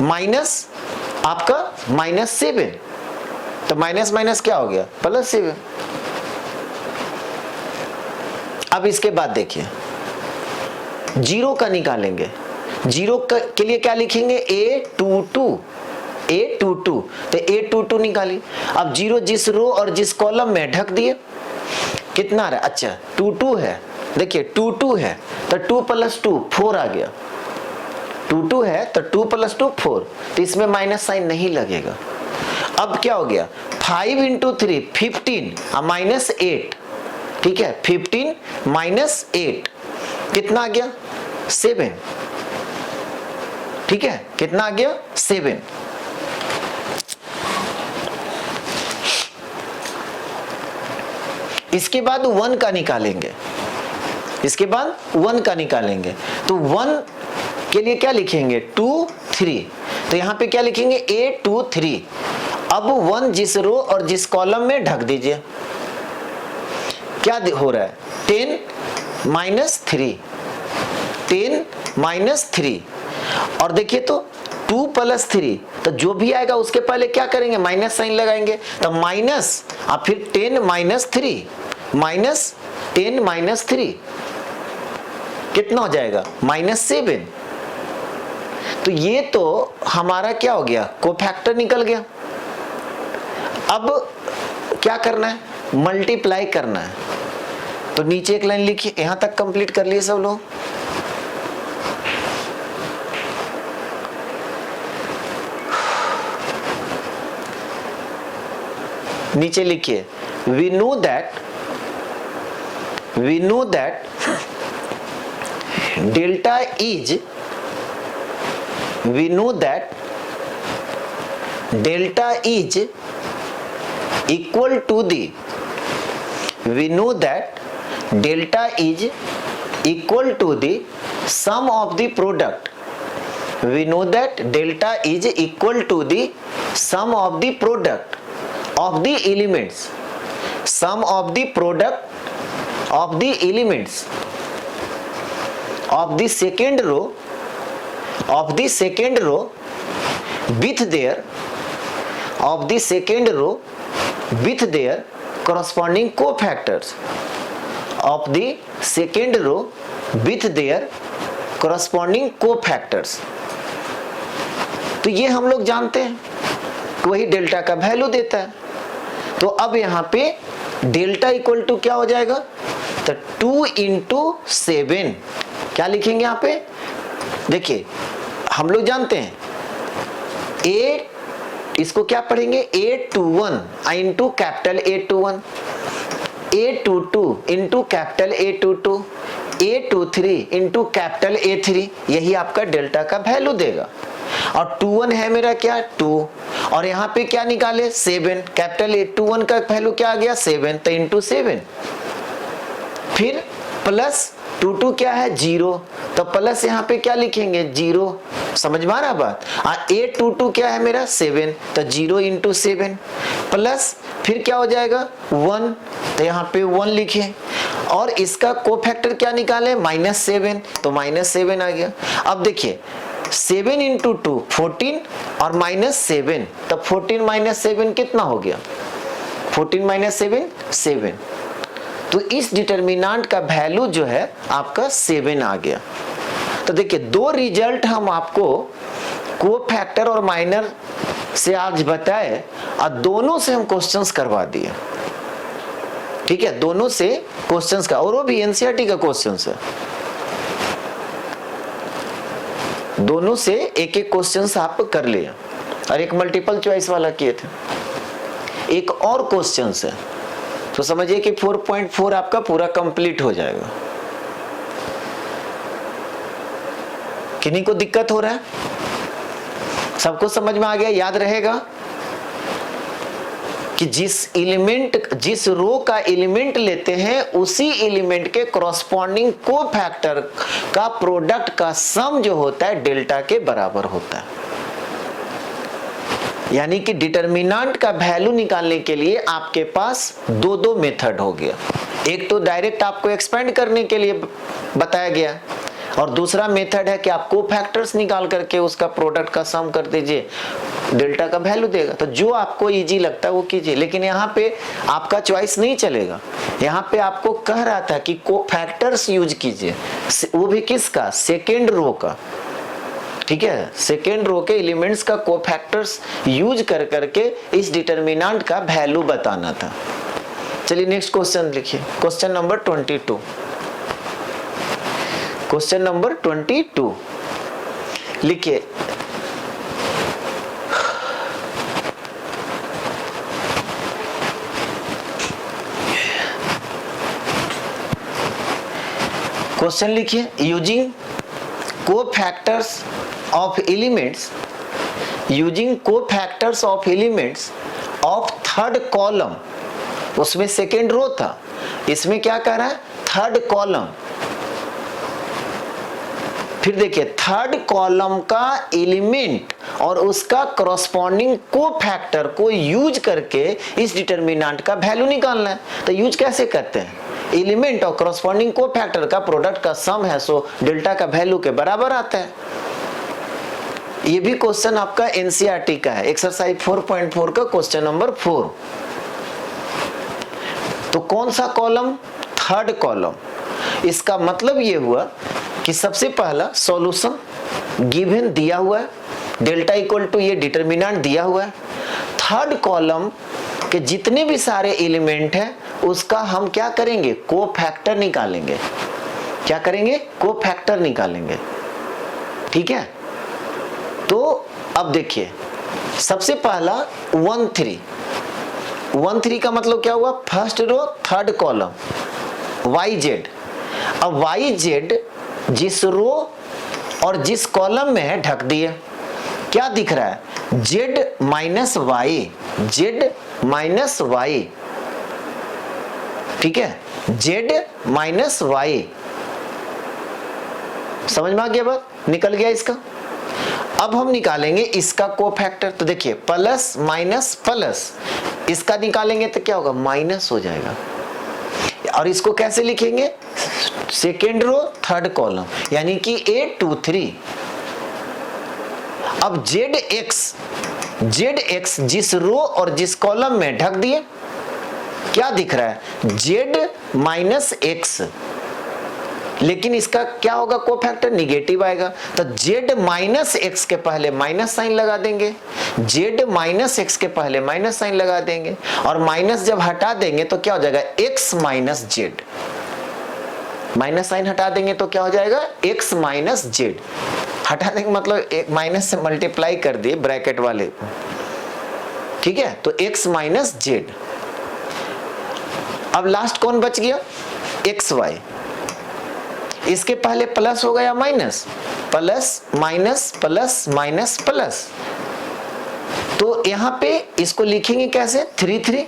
माइनस आपका माइनस 7, तो माइनस माइनस क्या हो गया, प्लस 7। अब इसके बाद देखिए जीरो का निकालेंगे, जीरो के लिए क्या लिखेंगे, A22, तो A22 निकाली। अब जीरो जिस रो और जिस कॉलम में ढक दिए, कितना आ रहा है, अच्छा 22 है, देखिए 22 है तो 2 + 2 4 आ गया, 22 है तो 2 + 2 4, तो इसमें माइनस साइन नहीं लगेगा। अब क्या हो गया, 5 × 3 15 माइनस 8, ठीक है, 15 माइनस 8 कितना आ गया, 7, ठीक है, कितना आ गया, 7। इसके बाद 1 का निकालेंगे, इसके बाद 1 का निकालेंगे, तो 1 के लिए क्या लिखेंगे, 2 3, तो यहां पे क्या लिखेंगे, A23। अब 1 जिस रो और जिस कॉलम में ढक दीजिए, क्या हो रहा है, 10 माइनस 3, 10 माइनस 3, और देखिए तो 2 + 3, तो जो भी आएगा उसके पहले क्या करेंगे, माइनस साइन लगाएंगे, तो माइनस, अब फिर 10 माइनस 3, माइनस 10 माइनस 3 कितना हो जाएगा, -7। तो ये तो हमारा क्या हो गया, कोफैक्टर निकल गया। अब क्या करना है, मल्टीप्लाई करना है। तो नीचे एक लाइन लिखिए, यहां तक कंप्लीट कर लिए सब लोग। नीचे लिखिए, we know that delta is equal to the sum of the product. We know that delta is equal to the sum of the product of the elements, sum of the product of the elements of the second row with their corresponding cofactors, of the second row with their corresponding cofactors। तो ये हम लोग जानते हैं, तो वही delta का value देता है। तो अब यहाँ पे डेल्टा इक्वल टू क्या हो जाएगा, तो 2 × 7, क्या लिखेंगे यहाँ पे, देखिए हम लोग जानते हैं इसको क्या पढ़ेंगे, A21 into capital A21, A22 into capital A22, A23 into capital A3, यही आपका डेल्टा का वैल्यू देगा। और 21 है मेरा क्या, 2, और यहाँ पे क्या निकाले, 7, कैपिटल A21 का वैल्यू क्या आ गया, 7, तो इंटू 7, फिर प्लस 22 क्या है, 0, तो प्लस यहाँ पे क्या लिखेंगे, 0, समझ में आ रहा बात। A22 क्या है मेरा, 7, तो 0 × 7, प्लस फिर क्या हो जाएगा, 1, तो यहाँ पे 1 लिखे, और इसका कोफैक्टर क्या निकाले, -7, तो -7 आ गया। अब देखिए 7 × 2 14 और -7, तो 14 - 7 कितना हो गया, 14 - 7 7, तो इस डिटर्मिनेंट का वैल्यू जो है आपका 7 आ गया। तो देखिए दो रिजल्ट हम आपको कोफैक्टर और माइनर से आज बताए और दोनों से हम क्वेश्चंस करवा दिए। ठीक है, दोनों से क्वेश्चंस का, और वो भी एनसीईआरटी का क्वेश्चंस है। दोनों से एक एक क्वेश्चंस आप कर लिए और एक मल्टीपल चॉइस वाला किए थे। एक और क्वेश्चंस है तो समझिए कि 4.4 आपका पूरा कंप्लीट हो जाएगा। किन्हीं को दिक्कत हो रहा है? सबको समझ में आ गया? याद रहेगा कि जिस रो का एलिमेंट लेते हैं उसी एलिमेंट के कॉरस्पॉन्डिंग कोफैक्टर का प्रोडक्ट का सम जो होता है डेल्टा के बराबर होता है। यानी कि डिटर्मिनेंट का वैल्यू निकालने के लिए आपके पास दो मेथड हो गया। एक तो डायरेक्ट आपको एक्सपेंड करने के लिए बताया गया और दूसरा मेथड है कि आप कोफैक्टर्स निकाल करके उसका प्रोडक्ट का सम कर दीजिए, डेल्टा का वैल्यू देगा। तो जो आपको इजी लगता है वो कीजिए, लेकिन यहाँ पे आपका चॉइस नहीं चलेगा। यहाँ पे आपको कह रहा था कि कोफैक्टर्स यूज कीजिए, वो भी किसका? सेकेंड रो का। ठीक है, सेकेंड रो के एलिमेंट्स का कोफैक्टर्स यूज कर करके इस डिटर्मिनेंट का वैल्यू बताना था। चलिए नेक्स्ट क्वेश्चन लिखिए, क्वेश्चन नंबर 22। क्वेश्चन नंबर 22 लिखिए। क्वेश्चन लिखिए, using cofactors of elements of third column, उसमें सेकेंड रो था, इसमें क्या कह रहा है? Third column. फिर देखिए थर्ड कॉलम का एलिमेंट और उसका कॉरस्पॉन्डिंग कोफैक्टर को यूज करके इस डिटर्मिनेंट का वैल्यू निकालना है। तो यूज कैसे करते हैं? एलिमेंट और कॉरस्पॉन्डिंग कोफैक्टर का प्रोडक्ट का सम है, सो डेल्टा का वैल्यू के बराबर आता है। ये भी क्वेश्चन आपका एनसीईआरटी का है, एक्सरसाइज 4.4 का क्वेश्चन नंबर 4। तो कौन सा कॉलम? Third column. इसका मतलब ये हुआ कि सबसे पहला सॉल्यूशन गिवन दिया हुआ है, डेल्टा इक्वल टू ये डिटर्मिनेंट दिया हुआ है। थर्ड कॉलम के जितने भी सारे एलिमेंट हैं उसका हम क्या करेंगे? कोफैक्टर निकालेंगे। क्या करेंगे? कोफैक्टर निकालेंगे। ठीक है, तो अब देखिए सबसे पहला 1 3 का मतलब क्या हुआ? First row third column YZ। अब YZ जिस रो और जिस कॉलम में है ढक दिए, क्या दिख रहा है? Z minus Y। ठीक है, Z माइनस Y। समझ में आ गया बात? निकल गया इसका। अब हम निकालेंगे इसका कोफैक्टर। तो देखिए प्लस माइनस प्लस, इसका निकालेंगे तो क्या होगा? माइनस हो जाएगा। और इसको कैसे लिखेंगे? सेकेंड रो थर्ड कॉलम, यानी कि 8 2 3। अब ZX जिस रो और जिस कॉलम में ढक दिए, क्या दिख रहा है? Z minus X। लेकिन इसका क्या होगा? कोफैक्टर निगेटिव आएगा। तो Z माइनस एक्स के पहले माइनस साइन लगा देंगे, Z माइनस एक्स के पहले माइनस साइन लगा देंगे, और माइनस जब हटा देंगे तो क्या हो जाएगा? X minus Z। Minus sign हटा देंगे तो क्या हो जाएगा? X minus Z। हटा देंगे मतलब एक माइनस से मल्टीप्लाई कर दिए ब्रैकेट वाले को। ठीक है, तो X माइनस Z। अब लास्ट कौन बच गया? XY। इसके पहले प्लस होगा या minus? Plus minus plus minus plus. तो यहां पे इसको लिखेंगे कैसे? 3 3।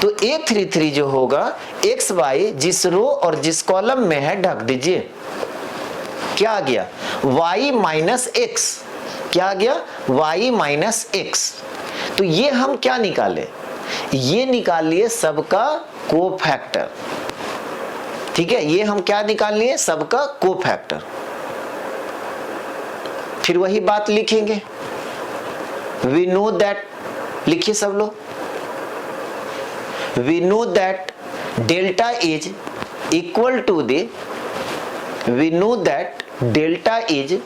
तो A33 जो होगा XY जिस रो और जिस कॉलम में है ढक दीजिए। क्या आ गया? Y minus X। क्या आ गया? Y minus X। तो ये हम क्या निकाले? ये निकाल लिए सबका कोफैक्टर। ठीक है, ये हम क्या निकाल लिए? सबका कोफैक्टर। फिर वही बात लिखेंगे, वी नो दैट। लिखिए सब लोग, we know that delta is equal to the, we know that delta is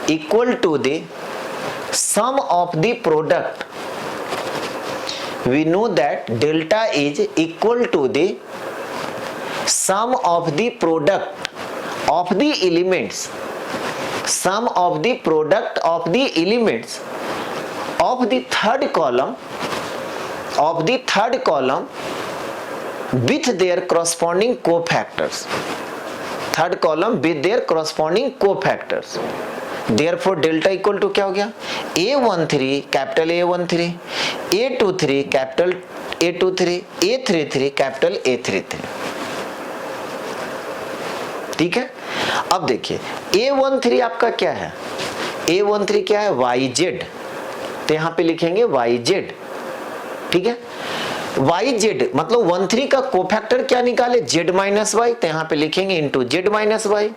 equal to the sum of the product. We know that delta is equal to the sum of the product of the elements, sum of the product of the elements of the third column, of the third column with their corresponding cofactors, third column with their corresponding cofactors. Therefore delta equal to क्या हो गया, A13 capital A13, A23 capital A23, A33 capital A33। ठीक है। अब देखिए A13 आपका क्या है, A13 क्या है, YZ, तो यहां पे लिखेंगे YZ। ठीक है, YZ मतलब 13 का कोफैक्टर क्या निकाले, Z माइनस वाई, तो यहां पे लिखेंगे इंटू Z माइनस वाई।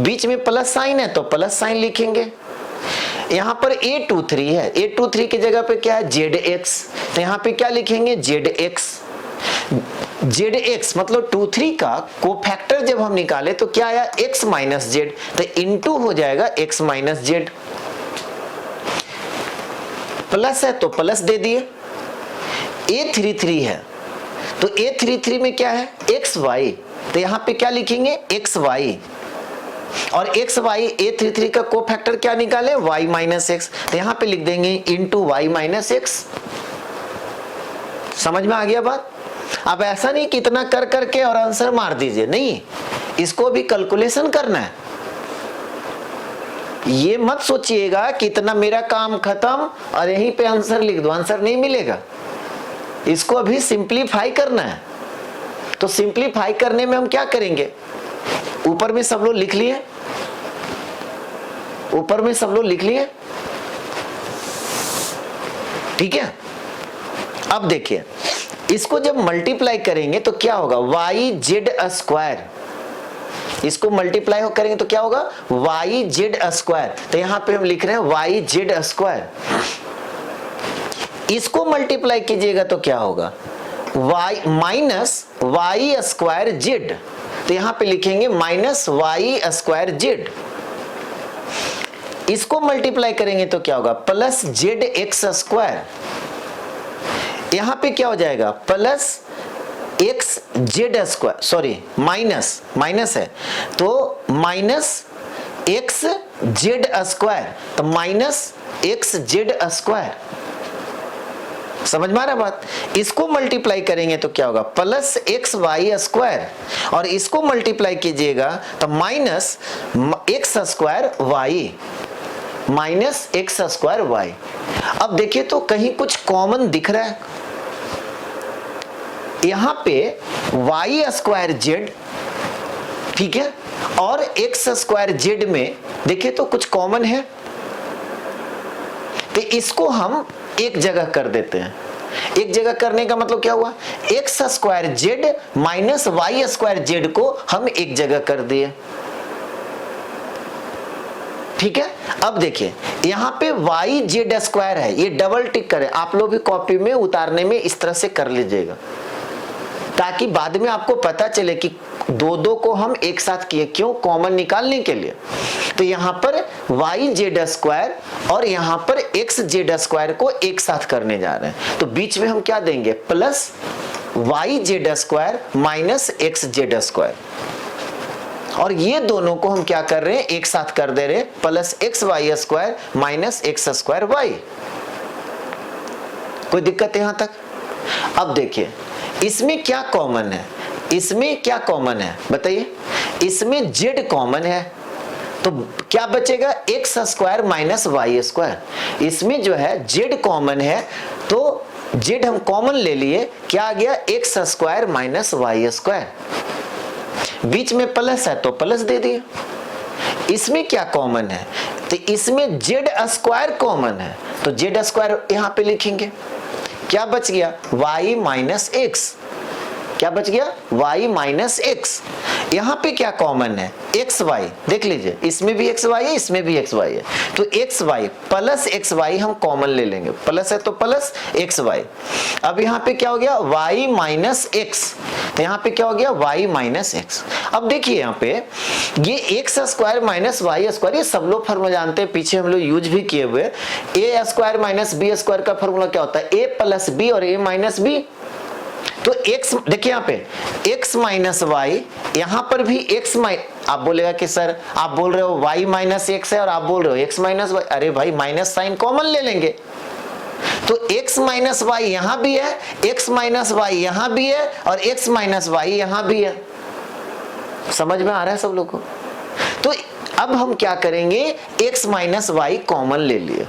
बीच में प्लस साइन है तो प्लस साइन लिखेंगे। यहां पर A23 है, A23 की जगह पे क्या है, ZX, तो यहां पे क्या लिखेंगे, ZX। ZX मतलब 23 का कोफैक्टर जब हम निकाले तो क्या आया, X माइनस Z, तो इंटू हो जाएगा X माइनस Z। प्लस है तो प्लस दे दिए। A33 है तो A33 में क्या है, XY, तो यहां पे क्या लिखेंगे, XY, और XY A33 का कोफैक्टर क्या निकाले, Y माइनस एक्स, तो यहां पे लिख देंगे इंटू Y माइनस एक्स। समझ में आ गया बात। अब ऐसा नहीं कि इतना कर करके और आंसर मार दीजिए, नहीं, इसको भी कैलकुलेशन करना है। ये मत सोचिएगा कि इतना मेरा काम खत्म और यहीं पे आंसर लिख दो, आंसर नहीं मिलेगा। इसको अभी सिंप्लीफाई करना है। तो सिंप्लीफाई करने में हम क्या करेंगे, ऊपर में सब लोग लिख लिए, ऊपर में सब लोग लिख लिए। ठीक है। अब देखिए इसको जब मल्टीप्लाई करेंगे तो क्या होगा, YZ स्क्वायर, इसको मल्टीप्लाई करेंगे तो क्या होगा, YZ स्क्वायर, तो यहां पे हम लिख रहे हैं YZ स्क्वायर। इसको मल्टीप्लाई कीजिएगा तो क्या होगा, Y minus Y square Z, तो यहां पे लिखेंगे माइनस Y स्क्वायर Z। इसको मल्टीप्लाई करेंगे तो क्या होगा, प्लस ZX स्क्वायर, यहां पे क्या हो जाएगा, plus XZ square, sorry minus, minus है तो माइनस XZ स्क्वायर, तो माइनस XZ स्क्वायर। समझ में आ रहा बात। इसको मल्टीप्लाई करेंगे तो क्या होगा, प्लस XY स्क्वायर, और इसको मल्टीप्लाई कीजिएगा तो minus X square Y, minus X square Y। अब देखिए तो कहीं कुछ कॉमन दिख रहा है, यहां पे Y स्क्वायर Z, ठीक है, और X स्क्वायर Z में देखिए तो कुछ कॉमन है, तो इसको हम एक जगह कर देते हैं। एक जगह करने का मतलब क्या हुआ, X square Z minus Y square Z को हम एक जगह कर दिए। ठीक है। अब देखिए यहां पे YZ स्क्वायर है, ये डबल टिक करें, आप लोग भी कॉपी में उतारने में इस तरह से कर लीजिएगा ताकि बाद में आपको पता चले कि दो दो को हम एक साथ किए, क्यों, कॉमन निकालने के लिए। तो यहां पर YZ स्क्वायर और यहां पर XZ स्क्वायर को एक साथ करने जा रहे हैं, तो बीच में हम क्या देंगे, plus YZ square minus XZ square, और ये दोनों को हम क्या कर रहे हैं, एक साथ कर दे रहे हैं, plus XY square minus X square Y। कोई दिक्कत यहां तक। अब देखिए इसमें क्या कॉमन है, इसमें क्या कॉमन है बताइए, इसमें Z कॉमन है तो क्या बचेगा, X square minus Y square. इसमें जो है Z कॉमन है तो Z हम कॉमन ले लिए, क्या आ गया, X square minus Y square. बीच में प्लस है तो प्लस दे दिए। इसमें क्या कॉमन है, तो इसमें Z स्क्वायर कॉमन है तो Z स्क्वायर यहां पे लिखेंगे। क्या बच गया, Y माइनस एक्स, क्या बच गया, Y माइनस एक्स। यहां पे क्या कॉमन है, एक्स वाई, देख लीजिए इसमें भी एक्स वाई है, इसमें भी एक्स वाई है, तो x y plus x y हम कॉमन ले लेंगे, प्लस है तो प्लस एक्स वाई। अब यहाँ पे क्या हो गया, वाई माइनस एक्स, तो यहाँ पे क्या हो गया, वाई माइनस एक्स। अब देखिए यहाँ पे ये x square minus y square, ये सब लोग फॉर्मूला जानते हैं, पीछे हम लोग यूज भी किए हुए। ए स्क्वायर माइनस बी स्क्वायर का फॉर्मूला क्या होता है, ए प्लस बी और ए माइनस बी। तो x देखिए यहाँ पे x माइनस वाई, यहाँ पर भी x आप बोलेगा कि सर आप बोल रहे हो y माइनस एक्स है और आप बोल रहे हो x माइनस वाई, अरे भाई माइनस साइन कॉमन ले लेंगे, तो x माइनस वाई यहाँ भी है, x माइनस वाई यहाँ भी है और x माइनस वाई यहाँ भी है। समझ में आ रहा है सब लोग को? तो अब हम क्या करेंगे, x माइनस वाई कॉमन ले लिए,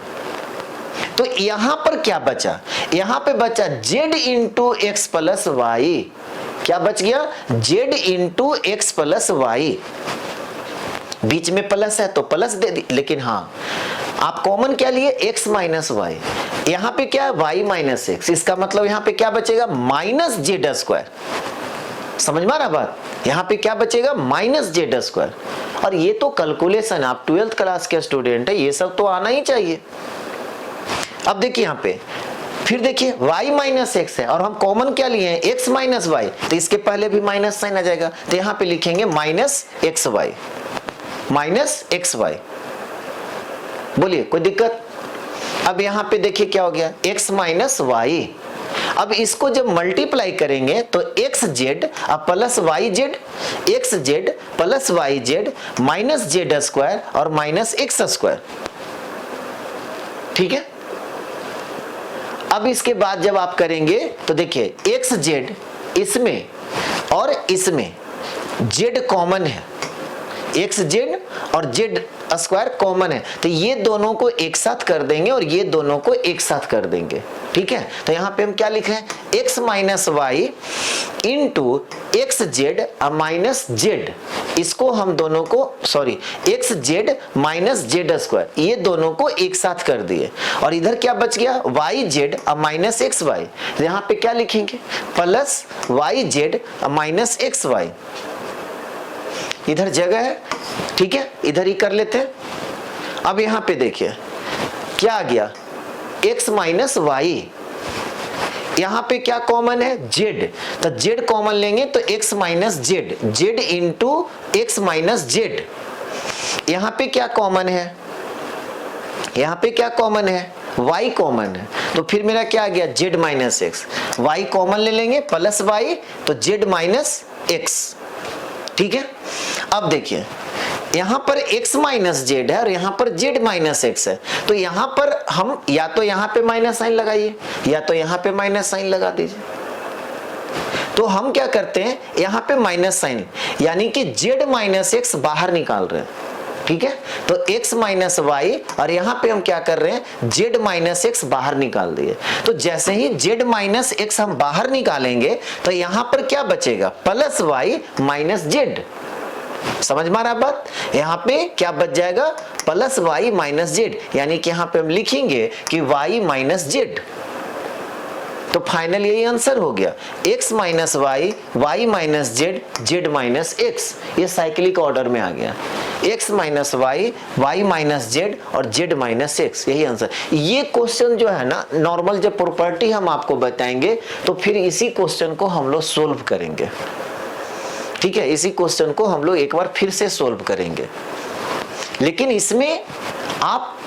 तो यहां पर क्या बचा, यहां पे बचा z into X plus Y. क्या बच गया, z into X plus Y. बीच में प्लस है तो प्लस दे दी, लेकिन हाँ आप कॉमन क्या लिए, x माइनस वाई। यहां पे क्या है, y माइनस एक्स, इसका मतलब यहां पे क्या बचेगा, माइनस जेड स्क्वायर। समझ में आ रहा बात, यहां पे क्या बचेगा, माइनस जेड स्क्वायर। और ये तो कैलकुलेशन, आप 12th क्लास के स्टूडेंट है, ये सब तो आना ही चाहिए। अब देखिए यहाँ पे फिर देखिए y माइनस एक्स है और हम कॉमन क्या लिए हैं, x माइनस वाई, तो इसके पहले भी माइनस साइन आ जाएगा, तो यहाँ पे लिखेंगे minus x y, minus x y. बोलिए कोई दिक्कत? अब यहाँ पे देखिए क्या हो गया, x माइनस वाई। अब इसको जब मल्टीप्लाई करेंगे तो x z plus y z, x z plus y z minus z square और माइनस एक्स स्क्वायर। ठीक है, अब इसके बाद जब आप करेंगे तो देखिए एक्स जेड इसमें और इसमें जेड कॉमन है, एक्स जेड और जेड स्क्वायर कॉमन है, तो ये दोनों को एक साथ कर देंगे और ये दोनों को एक साथ कर देंगे। ठीक है, तो यहाँ पे हम क्या लिख रहे हैं, x minus y into x z minus z, इसको हम दोनों को sorry x z minus z square, ये दोनों को एक साथ कर दिए। और इधर क्या बच गया, y z minus x y, यहाँ पे क्या लिखेंगे, plus y z minus x y. इधर जगह है, ठीक है, इधर ही कर लेते हैं। अब यहाँ पे देखिए क्या आ गया, x माइनस वाई, यहाँ पे क्या कॉमन है, z, तो z कॉमन लेंगे तो x minus Z, z into x minus Z. यहाँ पे क्या कॉमन है, यहाँ पे क्या कॉमन है, y कॉमन है, तो फिर मेरा क्या आ गया, z minus x, y common ले लेंगे प्लस y, तो z माइनस एक्स। ठीक है, अब देखिए यहां पर x माइनस जेड है और यहां पर z माइनस एक्स है, तो यहां पर हम या तो यहां पे माइनस साइन लगाइए या तो यहां पे माइनस साइन लगा दीजिए। तो हम क्या करते हैं, यहां पे माइनस साइन, यानी कि z माइनस एक्स बाहर निकाल रहे हैं। ठीक है, तो x माइनस वाई और यहाँ पे हम क्या कर रहे हैं, z माइनस एक्स बाहर निकाल दिए। तो जैसे ही z माइनस एक्स हम बाहर निकालेंगे तो यहाँ पर क्या बचेगा, प्लस वाई माइनस जेड। समझ में आ रहा बात, यहाँ पे क्या बच जाएगा, प्लस वाई माइनस जेड, यानी कि यहाँ पे हम लिखेंगे कि वाई माइनस जेड। तो फाइनल यही आंसर हो गया, x minus y, y minus z, z minus x. ये साइक्लिक ऑर्डर में आ गया, x minus y, y minus z और जेड माइनस एक्स, यही आंसर। ये क्वेश्चन जो है ना, नॉर्मल जब प्रॉपर्टी हम आपको बताएंगे तो फिर इसी क्वेश्चन को हम लोग सोल्व करेंगे। ठीक है, इसी क्वेश्चन को हम लोग एक बार फिर से सोल्व करेंगे, लेकिन इसमें आप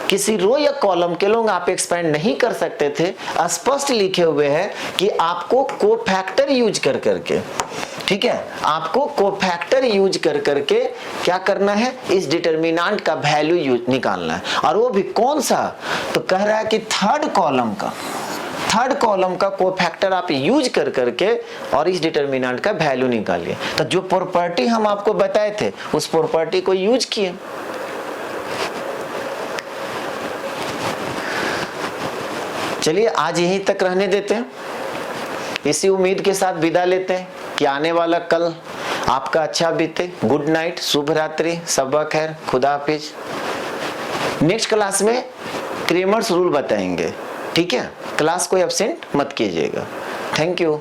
किसी रो या कॉलम के लोग आप एक्सपेंड नहीं कर सकते थे। स्पष्ट लिखे हुए हैं कि आपको कोफैक्टर यूज कर करके, ठीक है, आपको कोफैक्टर यूज कर करके क्या करना है, इस डिटर्मिनेंट का वैल्यू निकालना है। और वो भी कौन सा, तो कह रहा है कि थर्ड कॉलम का कोफैक्टर आप यूज कर करके और इस डिटर्मिनेंट का वैल्यू निकालिए। तो जो प्रॉपर्टी हम आपको बताए थे उस प्रॉपर्टी को यूज किए। चलिए आज यहीं तक रहने देते हैं, इसी उम्मीद के साथ विदा लेते हैं कि आने वाला कल आपका अच्छा बीते। गुड नाइट, शुभ रात्रि, सबा खैर, खुदा हाफिज। नेक्स्ट क्लास में क्रेमर्स रूल बताएंगे। ठीक है, क्लास को एब्सेंट मत कीजिएगा। Thank you.